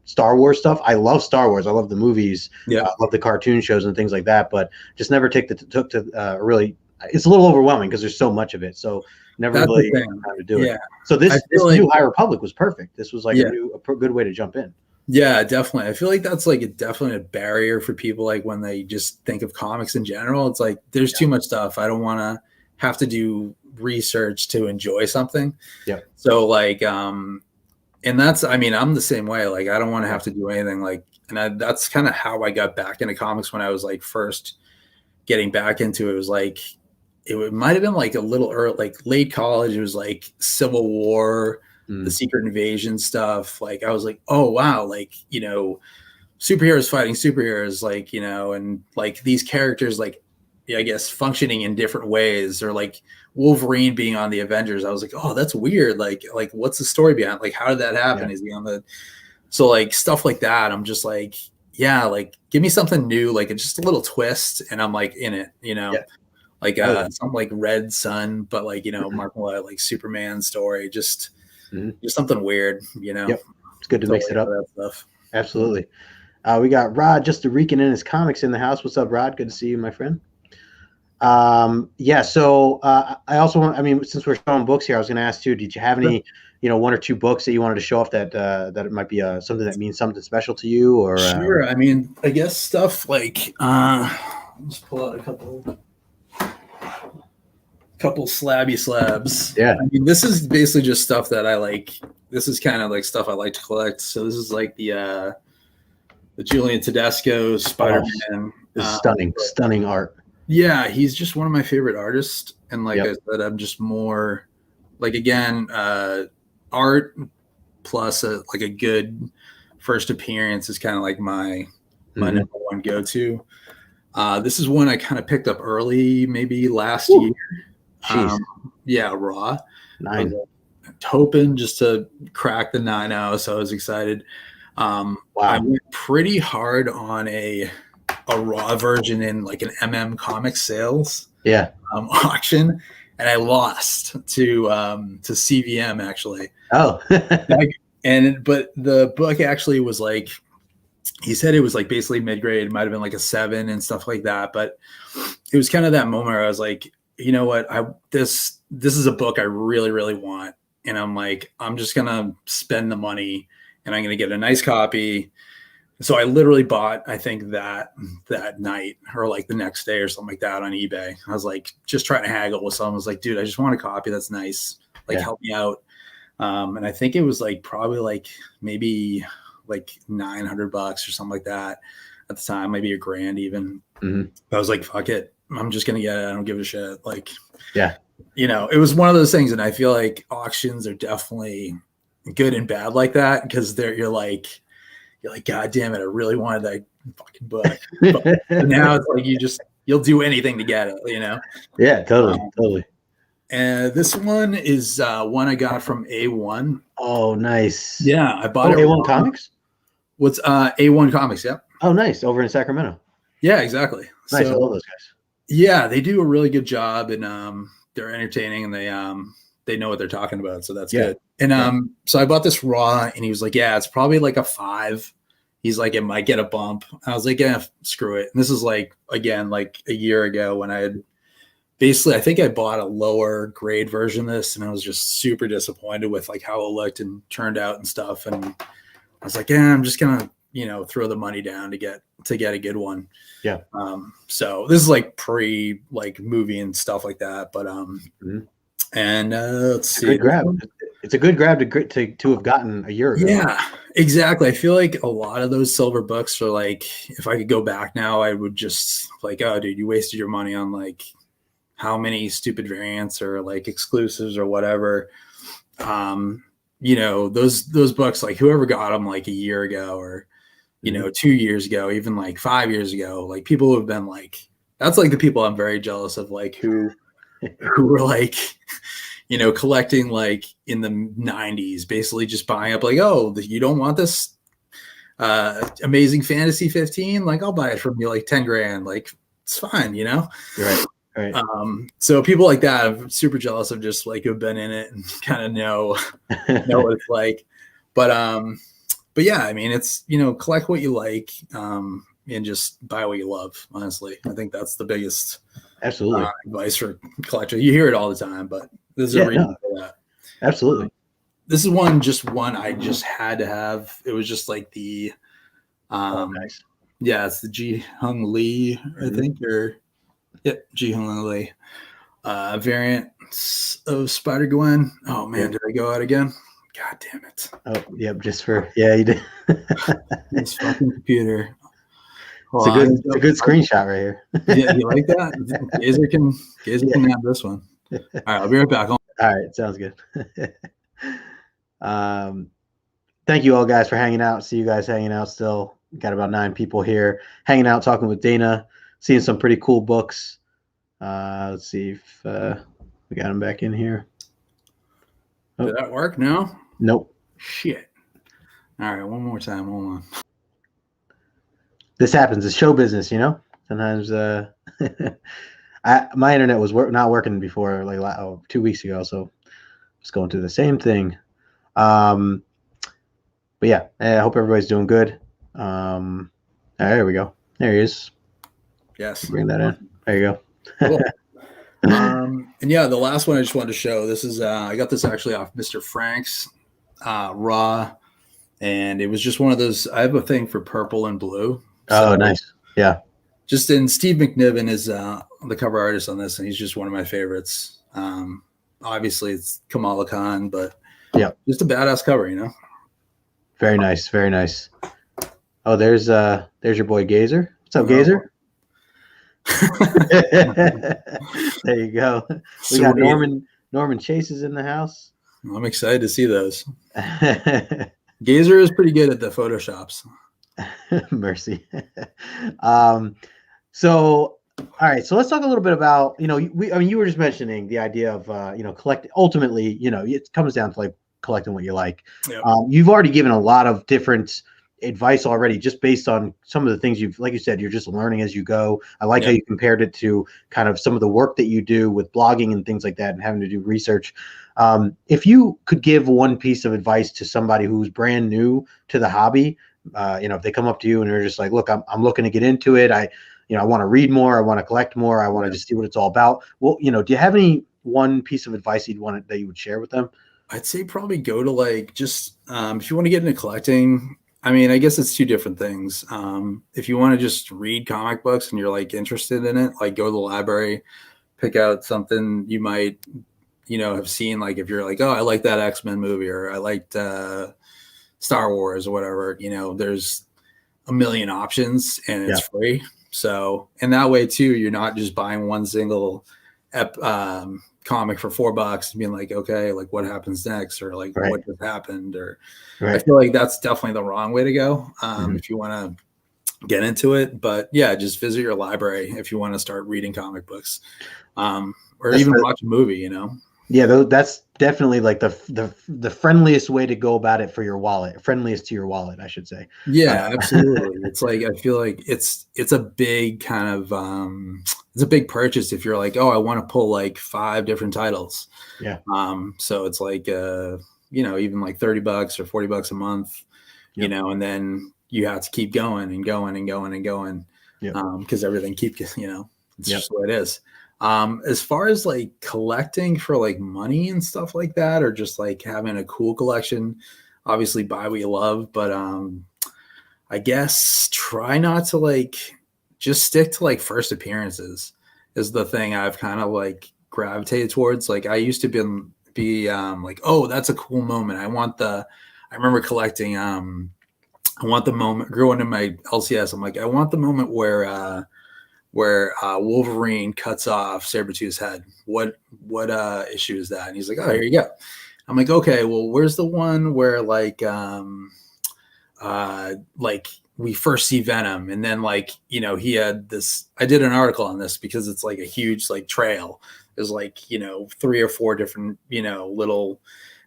Star Wars stuff. I love Star Wars. I love the movies. Yeah. I love the cartoon shows and things like that, but just never took to really. It's a little overwhelming because there's so much of it. So never really had time to do it. So this new High Republic was perfect. This was like a good way to jump in. Yeah, definitely. I feel like that's like definitely a barrier for people. Like when they just think of comics in general, it's like there's too much stuff. I don't want to have to do research to enjoy something. Yeah. So like, and that's, I mean, I'm the same way. Like I don't want to have to do anything. Like, and that's kind of how I got back into comics when I was like first getting back into it. It was like it might have been like a little early, like late college. It was like Civil War, the Secret Invasion stuff. Like I was like, oh wow, like, you know, superheroes fighting superheroes, like, you know, and like these characters, like, yeah, I guess functioning in different ways, or like Wolverine being on the Avengers. I was like, oh, that's weird. Like what's the story behind? Like, how did that happen? Is he on the? So like stuff like that. I'm just like, yeah, like give me something new, like it's just a little twist, and I'm like in it, you know. Like something like Red Sun, but like, you know, Mark Millar, like Superman story, just something weird, you know. Yep. It's good to mix it up. That stuff. Absolutely. We got Rod just reeking in his comics in the house. What's up, Rod? Good to see you, my friend. Yeah. So I also want, I mean, since we're showing books here, I was going to ask too, did you have any, you know, one or two books that you wanted to show off that that it might be something that means something special to you? Or sure. I mean, I guess stuff like let's pull out a couple slabby slabs. Yeah. I mean, this is basically just stuff that I like. This is kind of like stuff I like to collect. So this is like the Julian Tedesco Spider-Man. Stunning art. Yeah, he's just one of my favorite artists. And like I said, I'm just more like, again, art plus like a good first appearance is kind of like my number one go-to. This is one I kind of picked up early, maybe last year. Yeah, raw. 9. Hoping just to crack the 9.0, so I was excited. Wow. I went pretty hard on a raw version in like an Comics sales auction, and I lost to CVM actually. Oh. But the book actually was like, he said it was like basically mid-grade. It might have been like a 7 and stuff like that, but it was kind of that moment where I was like, you know what, this is a book I really, really want. And I'm like, I'm just going to spend the money and I'm going to get a nice copy. So I literally bought, I think that night or like the next day or something like that on eBay. I was like, just trying to haggle with someone. I was like, dude, I just want a copy. That's nice. Like, help me out. And I think it was like probably like maybe like $900 or something like that at the time, maybe $1,000 even. I was like, fuck it. I'm just going to get it. I don't give a shit. Like, you know, it was one of those things. And I feel like auctions are definitely good and bad like that, because you're like, God damn it, I really wanted that fucking book. But now it's like you'll do anything to get it, you know? Yeah, totally. And this one is one I got from A1. Oh, nice. Yeah, I bought it. A1 Comics? What's A1 Comics? Yeah. Oh, nice. Over in Sacramento. Yeah, exactly. Nice. I love those guys. Yeah, they do a really good job, and they're entertaining, and they know what they're talking about, so that's good. And so I bought this raw, and he was like, yeah, it's probably like a 5. He's like, it might get a bump. I was like, yeah, screw it. And this is like, again, like a year ago when I had basically, I think I bought a lower grade version of this, and I was just super disappointed with like how it looked and turned out and stuff. And I was like, yeah, I'm just gonna, you know, throw the money down to get a good one. Yeah. So this is like pre like movie and stuff like that, but and let's see. Good grab. It's a good grab to have gotten a year ago. Yeah, exactly. I feel like a lot of those silver books are like, if I could go back now, I would just like, oh, dude, you wasted your money on like how many stupid variants or like exclusives or whatever. You know, those books, like whoever got them like a year ago or, you know, 2 years ago, even like 5 years ago, like people who have been like, that's like the people I'm very jealous of, like who were like, you know, collecting like in the 90s, basically just buying up like, oh, you don't want this Amazing Fantasy 15? Like, I'll buy it from you like 10 grand. Like, it's fine, you know? Right. Right. So people like that, I'm super jealous of, just like who've been in it and kind of know what it's like. But yeah, I mean, it's, you know, collect what you like, and just buy what you love. Honestly, I think that's the biggest advice for collectors. You hear it all the time, but there's a reason for that. Absolutely. This is one I just had to have. It was just like the, nice. Yeah, it's the Ji Hung Lee, I think, or Ji Hung Lee variant of Spider-Gwen. Oh man, did I go out again? God damn it. Oh, yep, just for, yeah, you did. This fucking computer. Well, it's a good screenshot right here. Yeah, you like that? Gazer can have this one. All right, I'll be right back. All right, sounds good. Thank you all guys for hanging out. See you guys hanging out still. Got about 9 people here hanging out, talking with Dana, seeing some pretty cool books. Let's see if we got him back in here. Oh. Did that work? No? Nope. Shit. All right, one more time. Hold on. This happens. It's show business, you know? Sometimes my internet was not working before, like 2 weeks ago, so just going through the same thing. But yeah, I hope everybody's doing good. There we go. There he is. Yes. Bring that in. There you go. Cool. And yeah, the last one I just wanted to show. This is I got this actually off Mr. Frank's Raw, and it was just one of those. I have a thing for purple and blue. So, oh, nice. Yeah. Just in Steve McNiven is the cover artist on this, and he's just one of my favorites. Obviously, it's Kamala Khan, but yeah, just a badass cover, you know. Very nice, very nice. Oh, there's your boy Gazer. What's up, Gazer? There you go. We got Norman Chase is in the house. I'm excited to see those. Gazer is pretty good at the photoshops. Mercy. So all right, so let's talk a little bit about, you know, you were just mentioning the idea of ultimately, you know, it comes down to like collecting what you like. Yep. You've already given a lot of different advice already, just based on some of the things like you said, you're just learning as you go. I like how you compared it to kind of some of the work that you do with blogging and things like that and having to do research. If you could give one piece of advice to somebody who's brand new to the hobby, you know, if they come up to you and they're just like, look, I'm looking to get into it. I want to read more. I want to collect more. I want to just see what it's all about. Well, you know, do you have any one piece of advice that you would share with them? I'd say probably go to like just if you want to get into collecting. I mean, I guess it's 2 different things. If you want to just read comic books and you're like interested in it, like go to the library, pick out something you might, you know, have seen. Like if you're like, oh, I like that X-Men movie, or I liked Star Wars or whatever, you know, there's a million options and it's free. So, and that way too, you're not just buying one single comic for $4 and being like, okay, like what happens next, or like what just happened, or I feel like that's definitely the wrong way to go if you want to get into it. But yeah, just visit your library if you want to start reading comic books, or even watch a movie, you know. Yeah, that's definitely like the friendliest way to go about it for your wallet. Friendliest to your wallet, I should say. Yeah, absolutely. It's like, I feel like it's a big kind of it's a big purchase if you're like, oh, I want to pull like 5 different titles. Yeah. So it's like you know, even like $30 or $40 a month, you know, and then you have to keep going and going and going and going. Because everything keeps, you know, it's just what it is. As far as like collecting for like money and stuff like that, or just like having a cool collection, obviously buy what you love, but I guess try not to like just stick to like first appearances is the thing I've kind of like gravitated towards. Like I used to be like, oh, that's a cool moment. I remember collecting I want the moment growing in my LCS. I'm like, I want the moment where Wolverine cuts off Sabretooth's head. What issue is that? And he's like, oh, here you go. I'm like, okay, well, where's the one where like we first see Venom, and then like, you know, he had this, I did an article on this because it's like a huge like trail. There's like, you know, 3 or 4 different, you know, little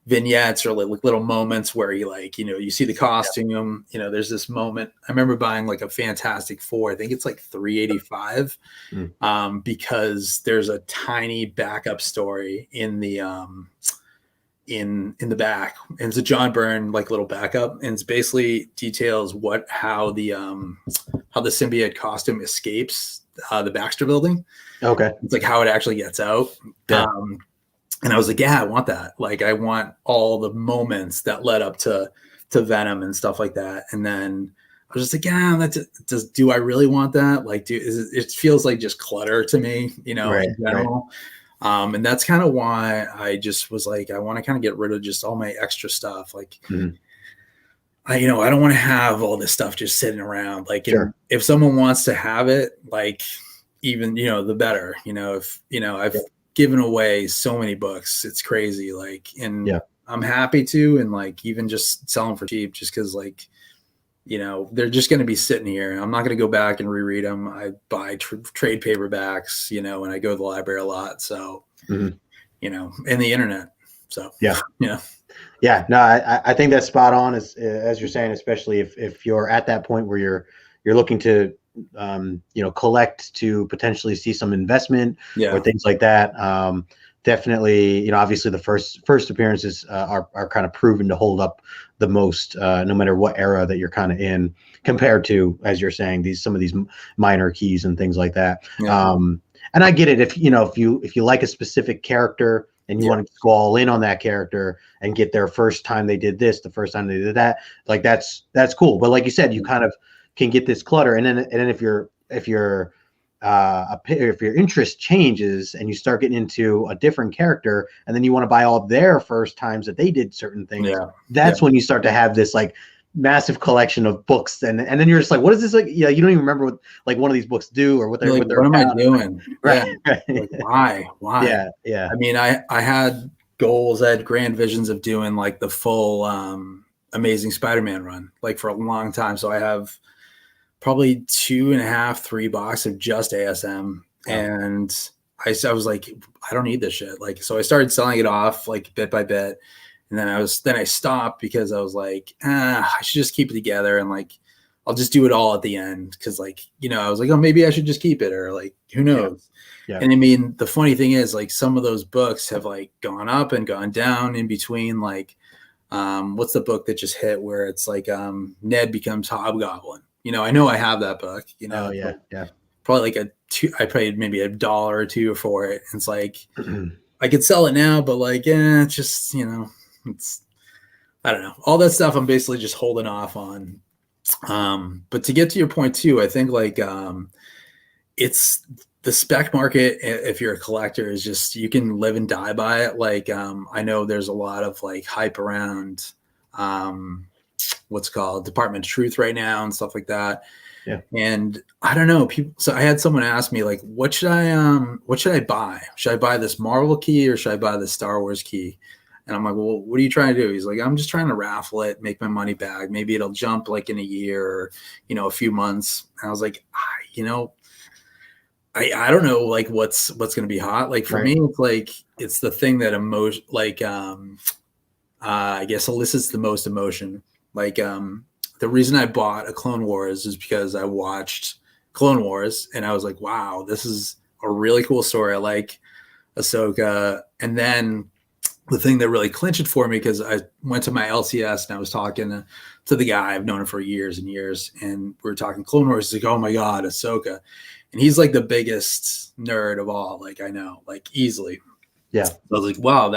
vignettes or like little moments where you like, you know, you see the costume, you know, there's this moment. I remember buying like a Fantastic Four. I think it's like $385 because there's a tiny backup story in the in the back, and it's a John Byrne like little backup, and it's basically details how the symbiote costume escapes the Baxter building. Okay. It's like how it actually gets out. And I was like, yeah, I want that. Like, I want all the moments that led up to Venom and stuff like that. And then I was just like, yeah, do I really want that? Like, it feels like just clutter to me, you know, in general. Right. And that's kind of why I just was like, I want to kind of get rid of just all my extra stuff. Like, I don't want to have all this stuff just sitting around. Like, Sure. if someone wants to have it, like, even, the better, if, I've given away so many books, it's crazy. Like, and I'm happy to, and like, even just sell them for cheap, just cause like, they're just going to be sitting here. I'm not going to go back and reread them. I buy trade paperbacks, and I go to the library a lot. So, and the internet. So, Yeah, no, I think that's spot on, as you're saying, especially if you're at that point where you're looking to collect to potentially see some investment or things like that. Definitely, obviously the first appearances are kind of proven to hold up the most, no matter what era that you're kind of in, compared to, as you're saying, some of these minor keys and things like that. And I get it, if you like a specific character and you want to go all in on that character and get their first time they did this, the first time they did that, like that's cool. But like you said, you kind of can get this clutter, and then if your interest changes and you start getting into a different character, and then you want to buy all their first times that they did certain things, that's when you start to have this like massive collection of books, and then you're just like, what is this? Like, you don't even remember what like one of these books do, or what they're like, what am I doing? Right. Like, why? Yeah. I mean, I had goals, I had grand visions of doing like the full Amazing Spider-Man run, like, for a long time. So I have probably 2.5, 3 boxes of just ASM. And I was like, I don't need this shit. Like, so I started selling it off like bit by bit. And then I stopped because I was like, I should just keep it together, and like, I'll just do it all at the end. Cause like, I was like, oh, maybe I should just keep it, or like, who knows? Yeah. And I mean, the funny thing is, like, some of those books have like gone up and gone down in between. Like, what's the book that just hit where it's like, Ned becomes Hobgoblin? I know I have that book, probably like I paid maybe $1 or $2 for it. And it's like, I could sell it now, but like, it's just, it's, I don't know, all that stuff I'm basically just holding off on. But to get to your point too, I think like, it's the spec market. If you're a collector, is just, you can live and die by it. Like, I know there's a lot of like hype around, what's called Department of Truth right now and stuff like that. Yeah. And I don't know, people. So I had someone ask me like, what should I buy? Should I buy this Marvel key, or should I buy the Star Wars key? And I'm like, well, what are you trying to do? He's like, I'm just trying to raffle it, make my money back. Maybe it'll jump like in a year, or, a few months. And I was like, I don't know, like what's going to be hot. Like for me, it's like, it's the thing that I guess elicits the most emotion. Like, the reason I bought a Clone Wars is because I watched Clone Wars and I was like, wow, this is a really cool story. I like Ahsoka. And then the thing that really clinched it for me, because I went to my LCS and I was talking to the guy, I've known him for years and years, and we were talking Clone Wars. He's like, oh my God, Ahsoka. And he's like the biggest nerd of all. Like, I know, like, easily. Yeah. So I was like, wow,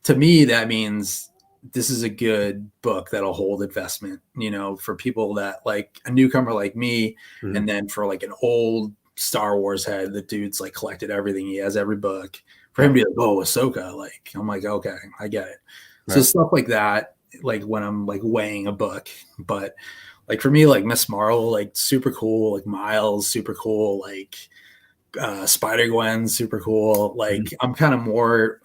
to me, that means this is a good book that'll hold investment, for people that like a newcomer like me. Mm-hmm. And then for like an old Star Wars head, the dude's like collected everything. He has every book. For him to be like, oh, Ahsoka, like, I'm like, okay, I get it. Right. So stuff like that, like when I'm like weighing a book. But like for me, like Miss Marvel, like super cool, like Miles, super cool, like Spider-Gwen, super cool. Like, mm-hmm. I'm kind of more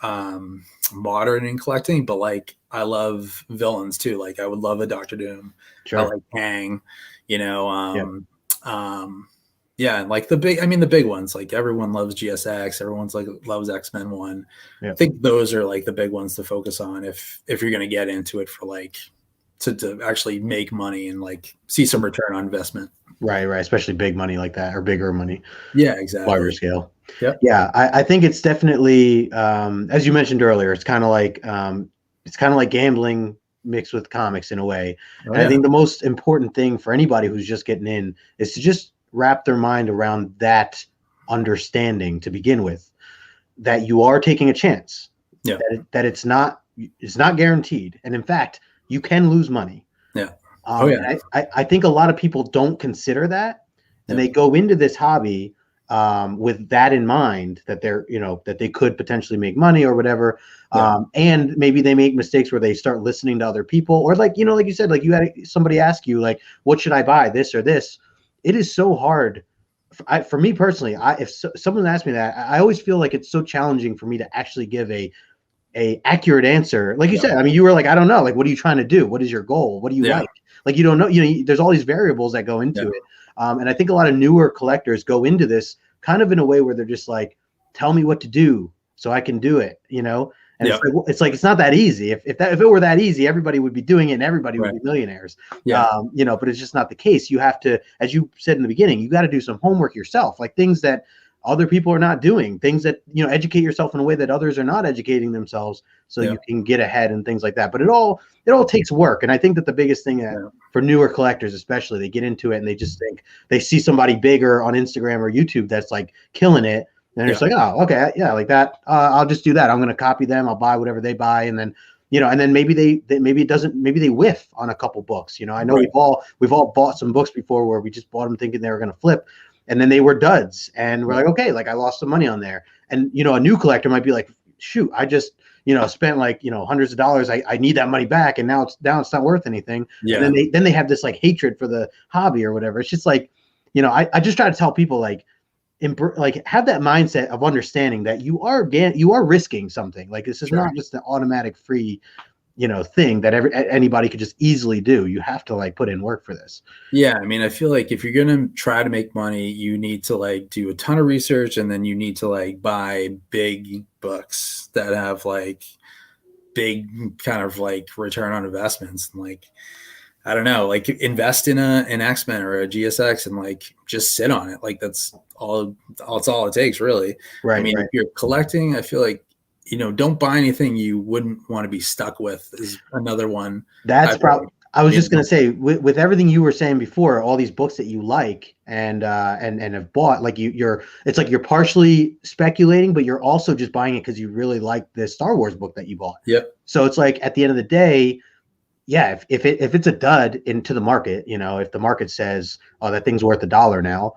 modern in collecting, but like I love villains too. Like I would love a Doctor Doom. Sure. I like Kang, yeah, and like the big ones, like everyone loves GSX, everyone's like loves X-Men 1. Yeah. I think those are like the big ones to focus on if you're going to get into it for like to actually make money and like see some return on investment. Right. Especially big money like that, or bigger money. Yeah, exactly. Larger scale. Yep. Yeah. I think it's definitely, as you mentioned earlier, it's kind of like gambling mixed with comics in a way. Oh, and I think the most important thing for anybody who's just getting in is to just wrap their mind around that understanding to begin with, that you are taking a chance. Yeah. That it's not guaranteed. And in fact, you can lose money. Yeah. And I think a lot of people don't consider that, and they go into this hobby with that in mind, that they're, that they could potentially make money or whatever. And maybe they make mistakes where they start listening to other people, or like, like you said, like you had somebody ask you like, what should I buy, this or this? It is so hard. For me personally, if someone asked me that, I always feel like it's so challenging for me to actually give a accurate answer. Like you said, I mean, you were like, I don't know, like, what are you trying to do? What is your goal? What do you like? Like, you don't know, there's all these variables that go into it. And I think a lot of newer collectors go into this kind of in a way where they're just like, tell me what to do so I can do it, And it's not that easy. If it were that easy, everybody would be doing it and everybody would be millionaires. But it's just not the case. You have to, as you said in the beginning, you got to do some homework yourself, like things that other people are not doing, things that, educate yourself in a way that others are not educating themselves, so you can get ahead and things like that. But it all takes work. And I think that the biggest thing for newer collectors, especially, they get into it and they just think they see somebody bigger on Instagram or YouTube that's like killing it. And they're just like, oh, okay, yeah, like that. I'll just do that. I'm going to copy them. I'll buy whatever they buy. And then, and then maybe they whiff on a couple books. I know we've all bought some books before where we just bought them thinking they were going to flip, and then they were duds. And we're like, okay, like I lost some money on there. And, a new collector might be like, shoot, I just, spent like, hundreds of dollars. I need that money back. And now it's not worth anything. Yeah. And then they have this like hatred for the hobby or whatever. It's just like, I just try to tell people like have that mindset of understanding that you are risking something. Like this is not just an automatic free, thing that anybody could just easily do. You have to like put in work for this. Yeah. I mean, I feel like if you're going to try to make money, you need to like do a ton of research, and then you need to like buy big books that have like big kind of like return on investments. And like, I don't know, like invest in an X-Men or a GSX and like just sit on it. Like that's all it takes, really. Right. I mean, if you're collecting, I feel like, don't buy anything you wouldn't want to be stuck with is another one. That's probably, I was just going to say, with everything you were saying before, all these books that you like and have bought, like it's like you're partially speculating, but you're also just buying it because you really like this Star Wars book that you bought. Yep. So it's like at the end of the day, yeah, if it's a dud into the market, if the market says, oh, that thing's worth $1 now,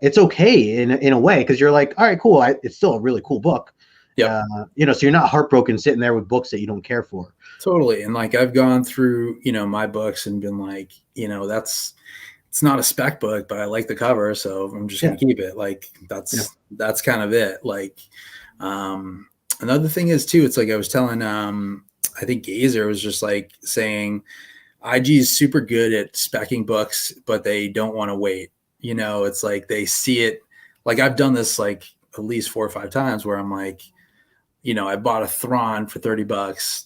it's okay in a way, because you're like, all right, cool. It's still a really cool book. Yeah. So you're not heartbroken sitting there with books that you don't care for. Totally. And like I've gone through, my books and been like, it's not a spec book, but I like the cover, so I'm just gonna keep it. Like that's kind of it. Like another thing is too, it's like I was telling I think Gazer was just like saying IG is super good at speccing books, but they don't want to wait. It's like they see it. Like I've done this like at least 4 or 5 times where I'm like, I bought a Thrawn for $30,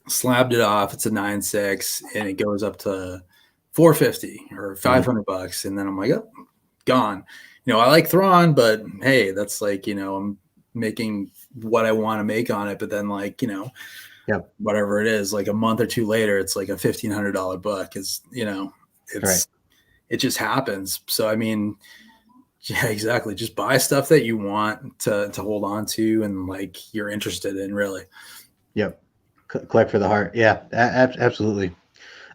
slabbed it off. It's a 9.6 and it goes up to $450 or $500. And then I'm like, oh, gone. I like Thrawn, but hey, that's like, I'm making what I want to make on it. But then like, whatever it is, like a month or two later, it's like a $1,500 book. It just happens. So, I mean, yeah, exactly. Just buy stuff that you want to hold on to and like you're interested in, really. Yep. Collect for the heart. Yeah, absolutely.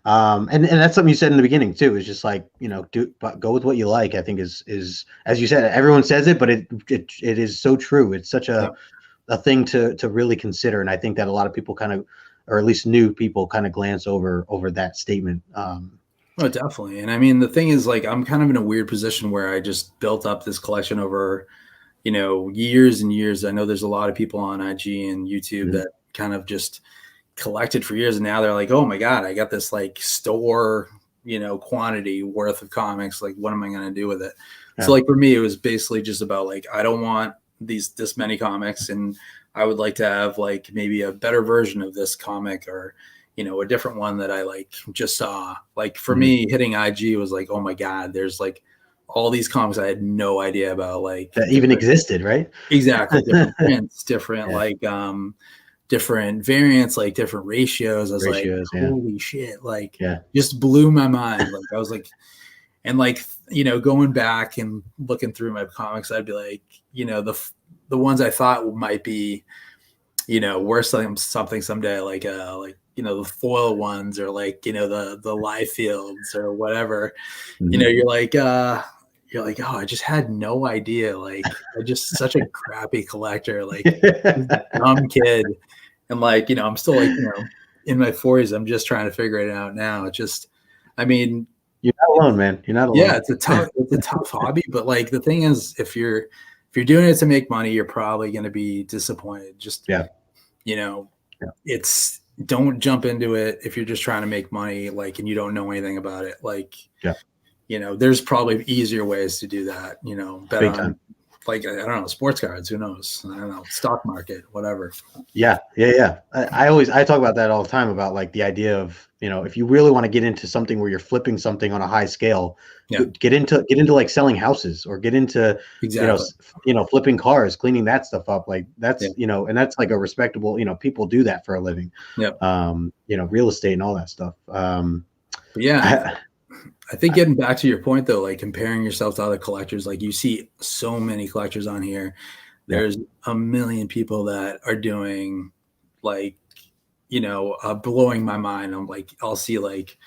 And that's something you said in the beginning too, is just like, go with what you like. I think is, as you said, everyone says it, but it is so true. It's such a thing to really consider. And I think that a lot of people kind of, or at least new people kind of glance over that statement. Oh, definitely. And I mean, the thing is, like, I'm kind of in a weird position where I just built up this collection over, years and years. I know there's a lot of people on IG and YouTube that kind of just collected for years. And now they're like, oh my God, I got this like store, quantity worth of comics. Like, what am I going to do with it? Yeah. So like for me, it was basically just about like, I don't want this many comics, and I would like to have like maybe a better version of this comic, or a different one that I like just saw. Like for me, hitting IG was like, oh my God, there's like all these comics I had no idea about, like that even existed, right? Exactly. Different prints, different like different variants, like different ratios. I was like, holy shit, like just blew my mind. Like I was like, and like, going back and looking through my comics, I'd be like, the ones I thought might be, worth something someday, like the foil ones, or like, the live fields or whatever, you're like, you're like, oh, I just had no idea. Like, I'm just such a crappy collector, like dumb kid. And like, I'm still like, in my 40s, I'm just trying to figure it out now. It's just, I mean, you're not alone, man. You're not alone. yeah, it's a tough hobby. But like, the thing is, if you're doing it to make money, you're probably going to be disappointed. Just, it's, don't jump into it if you're just trying to make money, like, and you don't know anything about it. Like, there's probably easier ways to do that, bet on, like, I don't know, sports cards, who knows? I don't know, stock market, whatever. Yeah. I talk about that all the time, about like the idea of, if you really want to get into something where you're flipping something on a high scale, get into like selling houses, or get into, flipping cars, cleaning that stuff up. Like that's, and that's like a respectable, people do that for a living. Real estate and all that stuff. I think getting back to your point though, like comparing yourself to other collectors, like you see so many collectors on here. There's a million people that are doing like, blowing my mind. I'm like, I'll see like,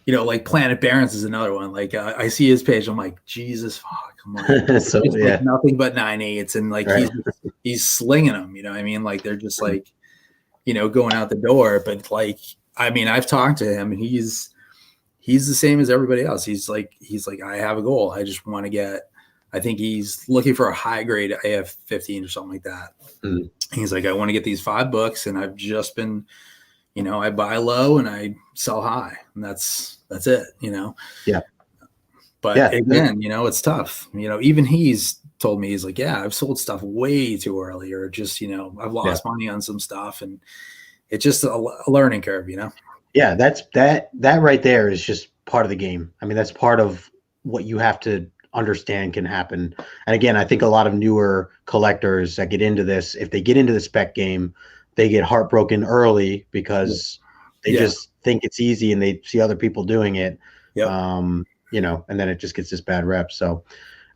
like Planet Barons is another one. Like I see his page. I'm like, Jesus, fuck. I'm like, so, like nothing but 9/8, and like he's slinging them. You know what I mean? Like they're just like, going out the door. But like, I mean, I've talked to him, and he's the same as everybody else. He's like, I have a goal. I just want to get. I think he's looking for a high grade AF-15 or something like that. Mm. He's like, I want to get these 5 books, and I've just been, I buy low and I sell high, and that's it, Yeah. But again, it's tough. Even he's told me, he's like, yeah, I've sold stuff way too early, or just, I've lost money on some stuff, and it's just a learning curve, Yeah, that right there is just part of the game. I mean, that's part of what you have to understand can happen. And again, I think a lot of newer collectors that get into this, if they get into the spec game, they get heartbroken early because they just think it's easy and they see other people doing it. And then it just gets this bad rep. So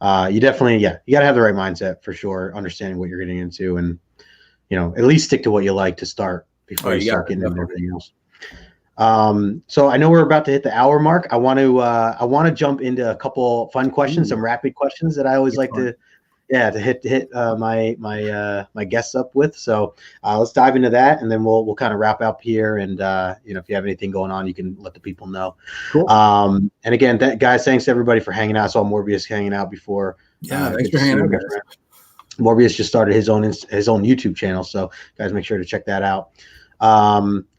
you definitely, you got to have the right mindset for sure, understanding what you're getting into, and, at least stick to what you like to start before you start getting into everything else. So I know we're about to hit the hour mark. I want to jump into a couple fun questions, some rapid questions that I always like to hit my guests up with. So let's dive into that, and then we'll kind of wrap up here. And if you have anything going on, you can let the people know. Cool. And again, guys, thanks to everybody for hanging out. I saw Morbius hanging out before. Thanks for hanging out, guys. Morbius just started his own YouTube channel, so guys, make sure to check that out.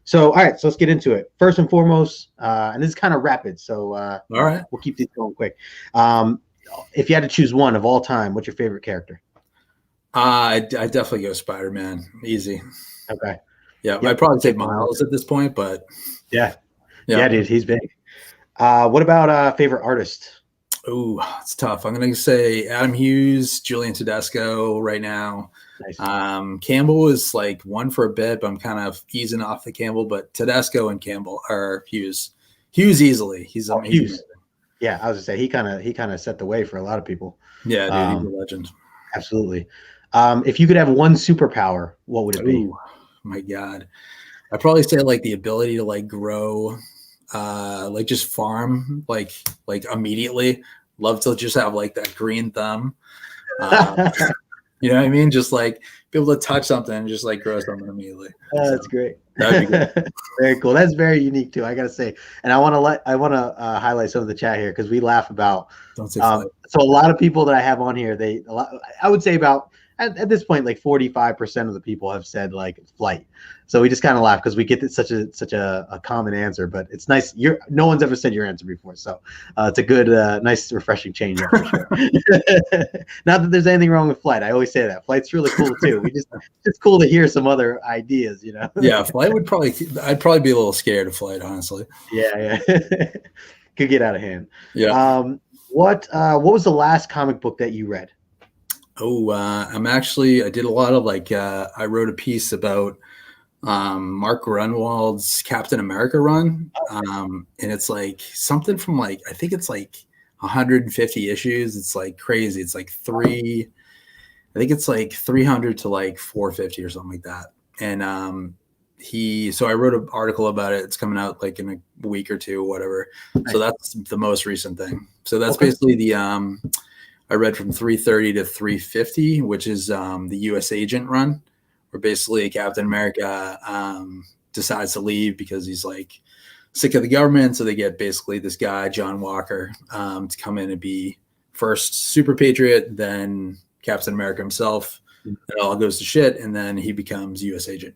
So, all right, so let's get into it. First and foremost, and this is kind of rapid, so all right, we'll keep these going quick. If you had to choose one of all time, what's your favorite character? I definitely go SpiderMan. Easy. Okay. Yeah, I'd probably take Miles at this point, but yeah, dude, he's big. What about favorite artist? Oh, it's tough. I'm gonna say Adam Hughes, Julian Tedesco right now. Nice. Campbell is like one for a bit, but I'm kind of easing off the Campbell. But Tedesco and Campbell are Hughes easily. He's Hughes. Yeah, I was gonna say he kind of set the way for a lot of people. Yeah, dude, he's a legend. Absolutely. If you could have one superpower, what would it be? My God, I'd probably say like the ability to like grow, like just farm like immediately. Love to just have like that green thumb. You know what I mean? Just like be able to touch something and just like grow something immediately. That's great. That'd be good. Very cool. That's very unique too, I gotta say. And I want to highlight some of the chat here because we laugh about. Don't say so a lot of people that I have on here, I would say about at this point like 45% of the people have said like flight. So we just kind of laugh because we get such a common answer, but it's nice. No one's ever said your answer before, so it's a good, nice, refreshing change up for sure. Not that there's anything wrong with flight. I always say that flight's really cool too. It's cool to hear some other ideas, Yeah, flight I'd probably be a little scared of flight, honestly. Yeah. Could get out of hand. Yeah. What was the last comic book that you read? I did a lot of I wrote a piece about Mark Grunwald's Captain America run. And it's like something from I think it's like 150 issues. It's like crazy. It's like I think it's like 300 to like 450 or something like that. And so I wrote an article about it. It's coming out like in a week or two, whatever. Nice. So that's the most recent thing. So that's basically the I read from 330 to 350, which is the U.S. agent run, where basically Captain America decides to leave because he's like sick of the government. So they get basically this guy, John Walker, to come in and be first super patriot, then Captain America himself. It all goes to shit, and then he becomes U.S. agent.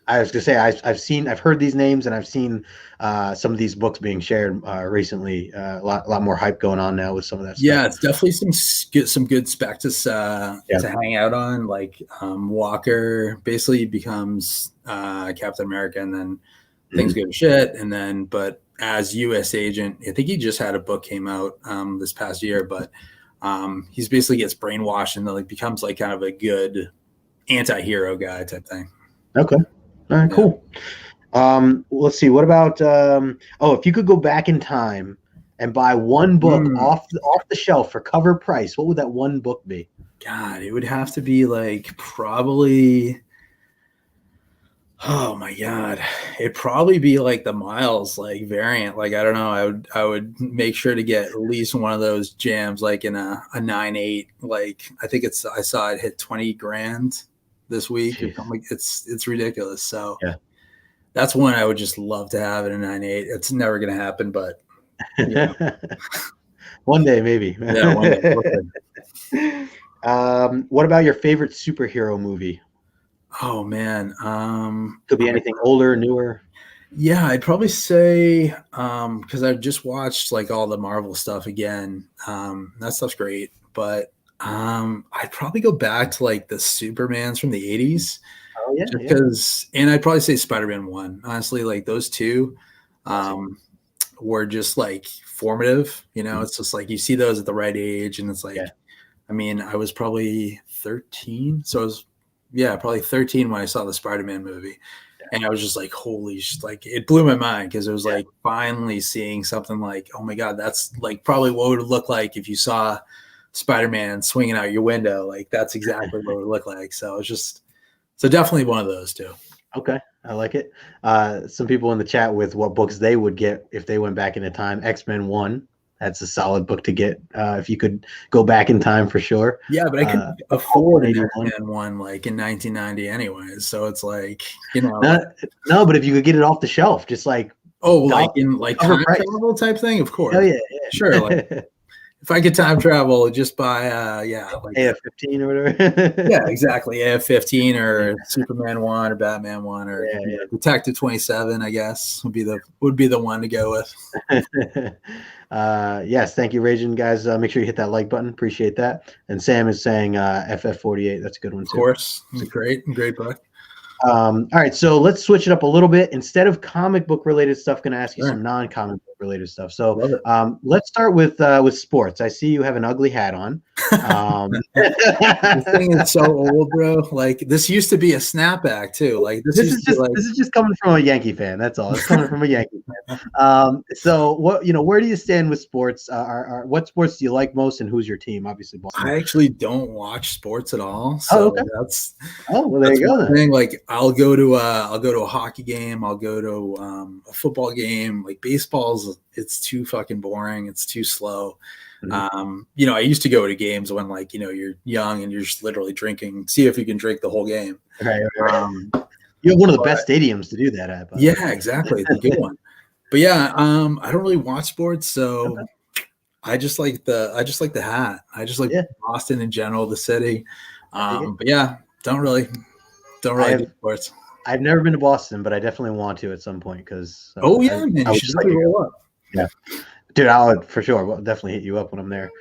I was gonna say I've heard these names, and I've seen some of these books being shared recently. A lot more hype going on now with some of that stuff. Yeah, it's definitely some good spec to hang out on. Like Walker basically becomes Captain America, and then things go to shit. And then, but as U.S. agent, I think he just had a book came out this past year, but he's basically gets brainwashed and then like becomes like kind of a good anti-hero guy type thing. Okay. All right, cool. Let's see. What about if you could go back in time and buy one book off the shelf for cover price, what would that one book be? God, it would have to be like probably, oh my God, it'd probably be like the Miles like variant. Like I don't know, I would make sure to get at least one of those jams like in a 9.8. Like I think I saw it hit 20 grand this week. It's ridiculous. So that's one I would just love to have in a 9.8. It's never gonna happen, but one day maybe. Yeah, one day. What about your favorite superhero movie? Oh man, could be anything older, newer. Yeah, I'd probably say because I've just watched like all the Marvel stuff again. That stuff's great, but I'd probably go back to like the Supermans from the 80s. Oh yeah, because and I'd probably say Spider-Man 1. Honestly, like those two were just like formative. You know, it's just like you see those at the right age, and it's like, I mean, I was probably 13, so I was probably 13 when I saw the Spider-Man movie. And I was just like, holy shit, like it blew my mind because it was like finally seeing something like, oh my God, that's like probably what would it look like if you saw Spider-Man swinging out your window. Like that's exactly what it would look like. So it's just, so definitely one of those two. Okay. I like it. Some people in the chat with what books they would get if they went back into time. X-Men 1. That's a solid book to get if you could go back in time for sure. Yeah, but I could afford an X-Men 1 like in 1990 anyways. So it's like, you know. No, but if you could get it off the shelf, just like. Oh, like in like time travel type thing? Of course. Oh, yeah. Sure. Like, if I could time travel, just buy like AF-15 or whatever. Yeah, exactly. AF-15 or Superman 1 or Batman 1 or Detective 27, I guess would be the one to go with. Yes, thank you, Raging guys. Make sure you hit that like button. Appreciate that. And Sam is saying FF48. That's a good one too. Of course, it's a great book. All right, so let's switch it up a little bit. Instead of comic book related stuff, going to ask you some non-comic book related stuff. So let's start with sports. I see you have an ugly hat on. This thing is so old, bro. Like this used to be a snapback too. Like this is just coming from a Yankee fan. That's all. It's coming from a Yankee fan. So where do you stand with sports? What sports do you like most, and who's your team? Obviously, Boston. I actually don't watch sports at all. So that's there you go. Thing. Like I'll go to a hockey game. I'll go to a football game. Like baseball's, it's too fucking boring. It's too slow. Mm-hmm. I used to go to games when like, you're young and you're just literally drinking, see if you can drink the whole game. Right. You have one of the best stadiums to do that at. Yeah, exactly. It's a good one. But yeah, I don't really watch sports, so I just like the hat. I just like Boston in general, the city. But yeah, don't really do sports. I've never been to Boston, but I definitely want to at some point because. Man, you should definitely roll up. Yeah. Dude, I would for sure. We'll definitely hit you up when I'm there.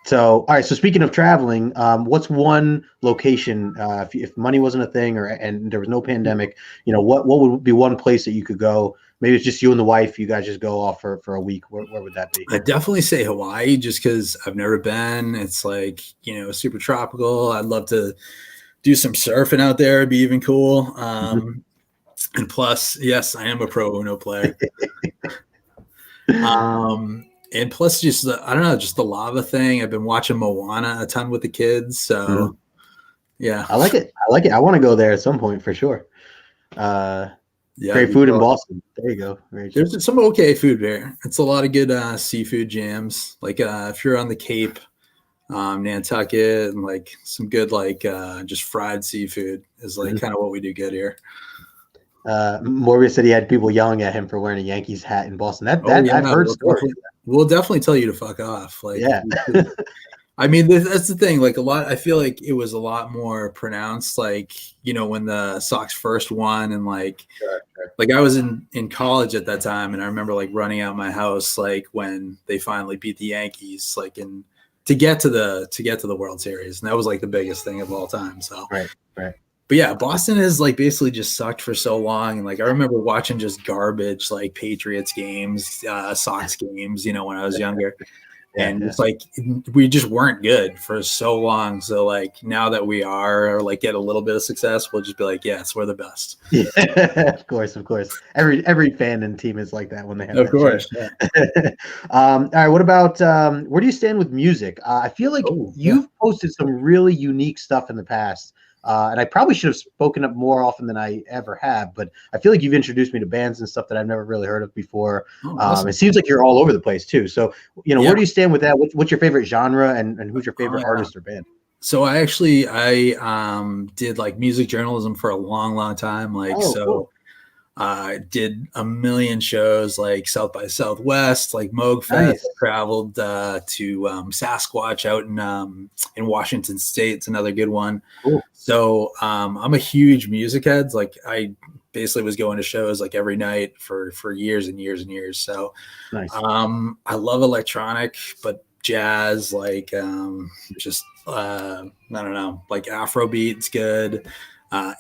So, all right. So, speaking of traveling, what's one location if money wasn't a thing and there was no pandemic? What would be one place that you could go? Maybe it's just you and the wife. You guys just go off for a week. Where would that be? I'd definitely say Hawaii, just because I've never been. It's like super tropical. I'd love to do some surfing out there. It'd be even cool. And plus, yes, I am a pro Uno player. And plus just just the lava thing. I've been watching Moana a ton with the kids. So yeah. I like it. I want to go there at some point for sure. Yeah, Great food in Boston. There you go. Very cheap. there's some okay food there. It's a lot of good seafood jams. Like if you're on the Cape, Nantucket, and like some good like just fried seafood is like kind of what we do good here. Morbius said he had people yelling at him for wearing a Yankees hat in Boston. Yeah, I've heard stories. We'll definitely tell you to fuck off. Like, yeah. I mean, that's the thing. Like I feel like it was a lot more pronounced. Like, you know, when the Sox first won, and like, like I was in college at that time, and I remember like running out my house, like when they finally beat the Yankees, like to get to the World Series, and that was like the biggest thing of all time. So right. But yeah, Boston has like basically just sucked for so long. And like I remember watching just garbage like Patriots games, Sox games, you know, when I was younger. And it's like we just weren't good for so long. So like now that we are or like get a little bit of success, we'll just be like, yes, we're the best. Yeah, of course. Every fan and team is like that when they have. Of course. Yeah. All right. What about where do you stand with music? I feel like you've posted some really unique stuff in the past. And I probably should have spoken up more often than I ever have, but I feel like you've introduced me to bands and stuff that I've never really heard of before. Awesome. It seems like you're all over the place too. So, you know, where do you stand with that? What's your favorite genre and who's your favorite artist or band? So I did like music journalism for a long time. Like, cool. I did a million shows like South by Southwest, like Moog Fest. I traveled to Sasquatch out in Washington State. It's another good one. Cool. So I'm a huge music head. Like I basically was going to shows like every night for years and years and years. So I love electronic, but jazz, like just I don't know, like Afrobeat's good,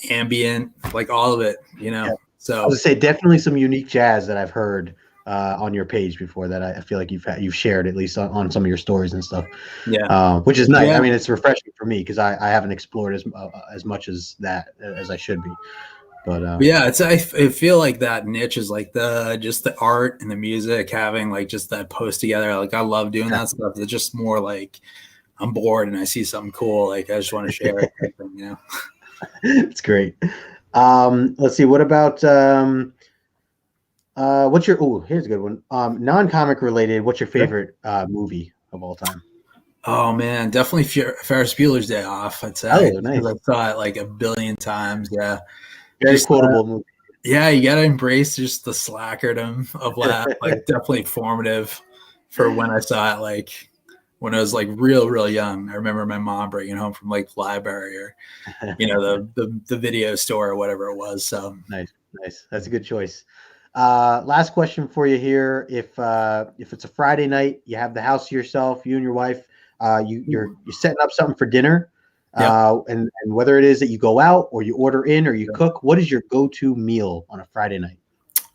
ambient, like all of it, you know. Yeah. So I was gonna say definitely some unique jazz that I've heard on your page before that I feel like you've shared at least on some of your stories and stuff. Yeah, which is nice. Yeah. I mean, it's refreshing for me because I haven't explored as much as that as I should be. But yeah, I feel like that niche is like just the art and the music, having like just that post together. Like I love doing that stuff. It's just more like I'm bored and I see something cool, like I just want to share it. You know, it's great. Let's see. What about what's your here's a good one. Non-comic related, what's your favorite movie of all time? Oh man, definitely Ferris Bueller's Day Off, I'd say. Oh, nice. I saw it like a billion times. Yeah. Very quotable movie. Yeah, you gotta embrace just the slackerdom of that. Like definitely formative for when I saw it, like when I was like real young. I remember my mom bringing it home from like library or you know the video store or whatever it was. So nice. That's a good choice. Last question for you here. If it's a Friday night, you have the house to yourself, you and your wife, you're setting up something for dinner, and whether it is that you go out or you order in or you cook, what is your go-to meal on a Friday night?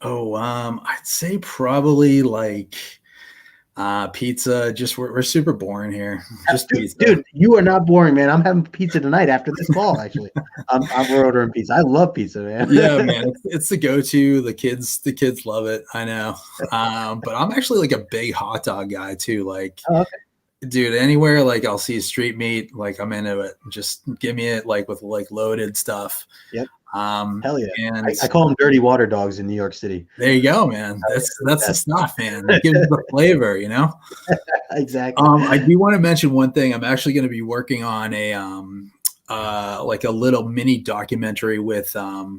I'd say probably like pizza. Just we're super boring here. Just pizza. Dude, you are not boring, man. I'm having pizza tonight after this call. Actually, we're ordering pizza. I love pizza, man. Yeah, man, it's the go-to. The kids love it. I know. But I'm actually like a big hot dog guy too. Like, dude, anywhere like I'll see street meat, like I'm into it. Just give me it like with like loaded stuff. Yep. Hell yeah. And I call them dirty water dogs in New York City. There you go, man. That's the stuff, man. It gives the flavor, you know? Exactly. I do want to mention one thing. I'm actually going to be working on a like a little mini documentary with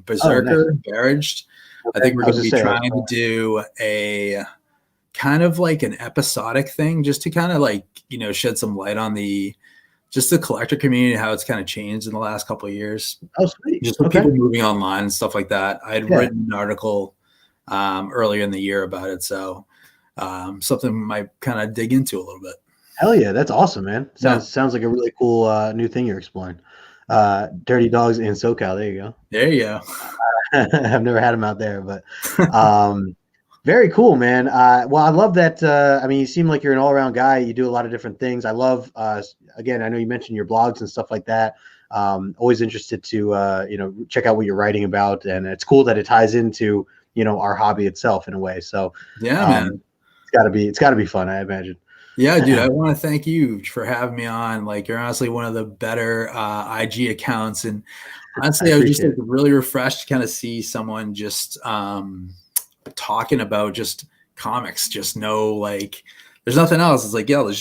Berserker Barraged. I think we're going to be trying to do a kind of like an episodic thing just to kind of like, you know, shed some light on the collector community, how it's kind of changed in the last couple of years. Oh, sweet. Just with people moving online and stuff like that. I had written an article earlier in the year about it. So something we might kind of dig into a little bit. Hell yeah. That's awesome, man. Sounds like a really cool new thing you're exploring. Dirty dogs in SoCal. There you go. There you go. I've never had them out there, but very cool, man. Well, I love that. I mean, you seem like you're an all-around guy. You do a lot of different things. I love, again, I know you mentioned your blogs and stuff like that. Always interested to, you know, check out what you're writing about. And it's cool that it ties into, you know, our hobby itself in a way. So yeah, man, it's gotta be fun, I imagine. Yeah, dude, I want to thank you for having me on. Like, you're honestly one of the better IG accounts. And I Honestly, I was just appreciate like it. really refreshed to kind of see someone just talking about just comics, just know like there's nothing else. It's like, yeah, let's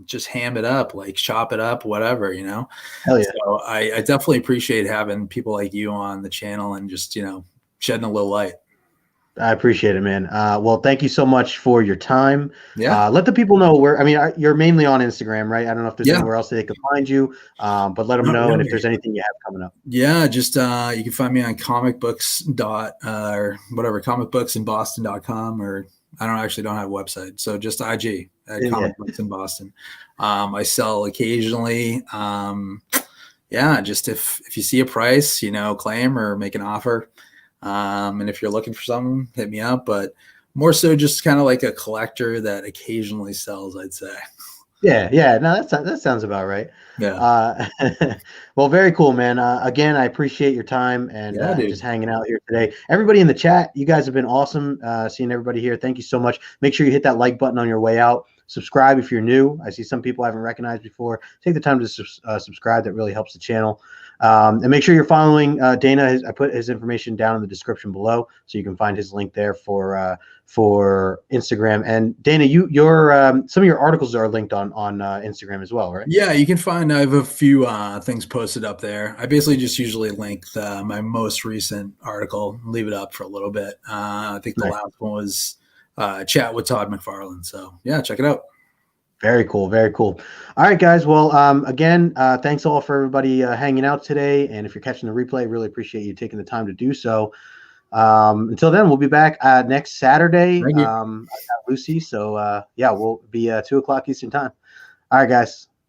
just ham it up, like chop it up, whatever, you know. Hell yeah. So I definitely appreciate having people like you on the channel and just, you know, shedding a little light. I appreciate it, man. Well, thank you so much for your time. Yeah. Let the people know where, I mean, you're mainly on Instagram, right? I don't know if there's Yeah. anywhere else that they can find you, but let them Not know. And if really. there's anything you have coming up. Yeah, just you can find me on or whatever, comicbooksinboston.com, or I don't have a website. So just IG at Yeah. Comic Books in Boston. I sell occasionally. Yeah, just if you see a price, you know, claim or make an offer. And if you're looking for something, hit me up. But more so just kind of like a collector that occasionally sells, I'd say. Yeah, yeah. No, that sounds about right. Yeah. Uh, well, very cool, man. Again, I appreciate your time Yeah, and just dude. hanging out here today. Everybody in the chat, you guys have been awesome. Seeing everybody here, thank you so much. Make sure you hit that like button on your way out. Subscribe if you're new. I see some people I haven't recognized before. Take the time to subscribe. That really helps the channel. And make sure you're following Dana. I put his information down in the description below, so you can find his link there for Instagram. And Dana, your some of your articles are linked on Instagram as well, right? Yeah, you can find I have a few things posted up there. I basically just usually link my most recent article, leave it up for a little bit. I think the Nice. last one was chat with Todd McFarlane. So yeah, check it out. Very cool. Very cool. All right, guys. Well, again, thanks all for everybody hanging out today. And if you're catching the replay, really appreciate you taking the time to do so. Until then, we'll be back next Saturday. Thank you. I got Lucy. So, yeah, we'll be 2 o'clock Eastern time. All right, guys.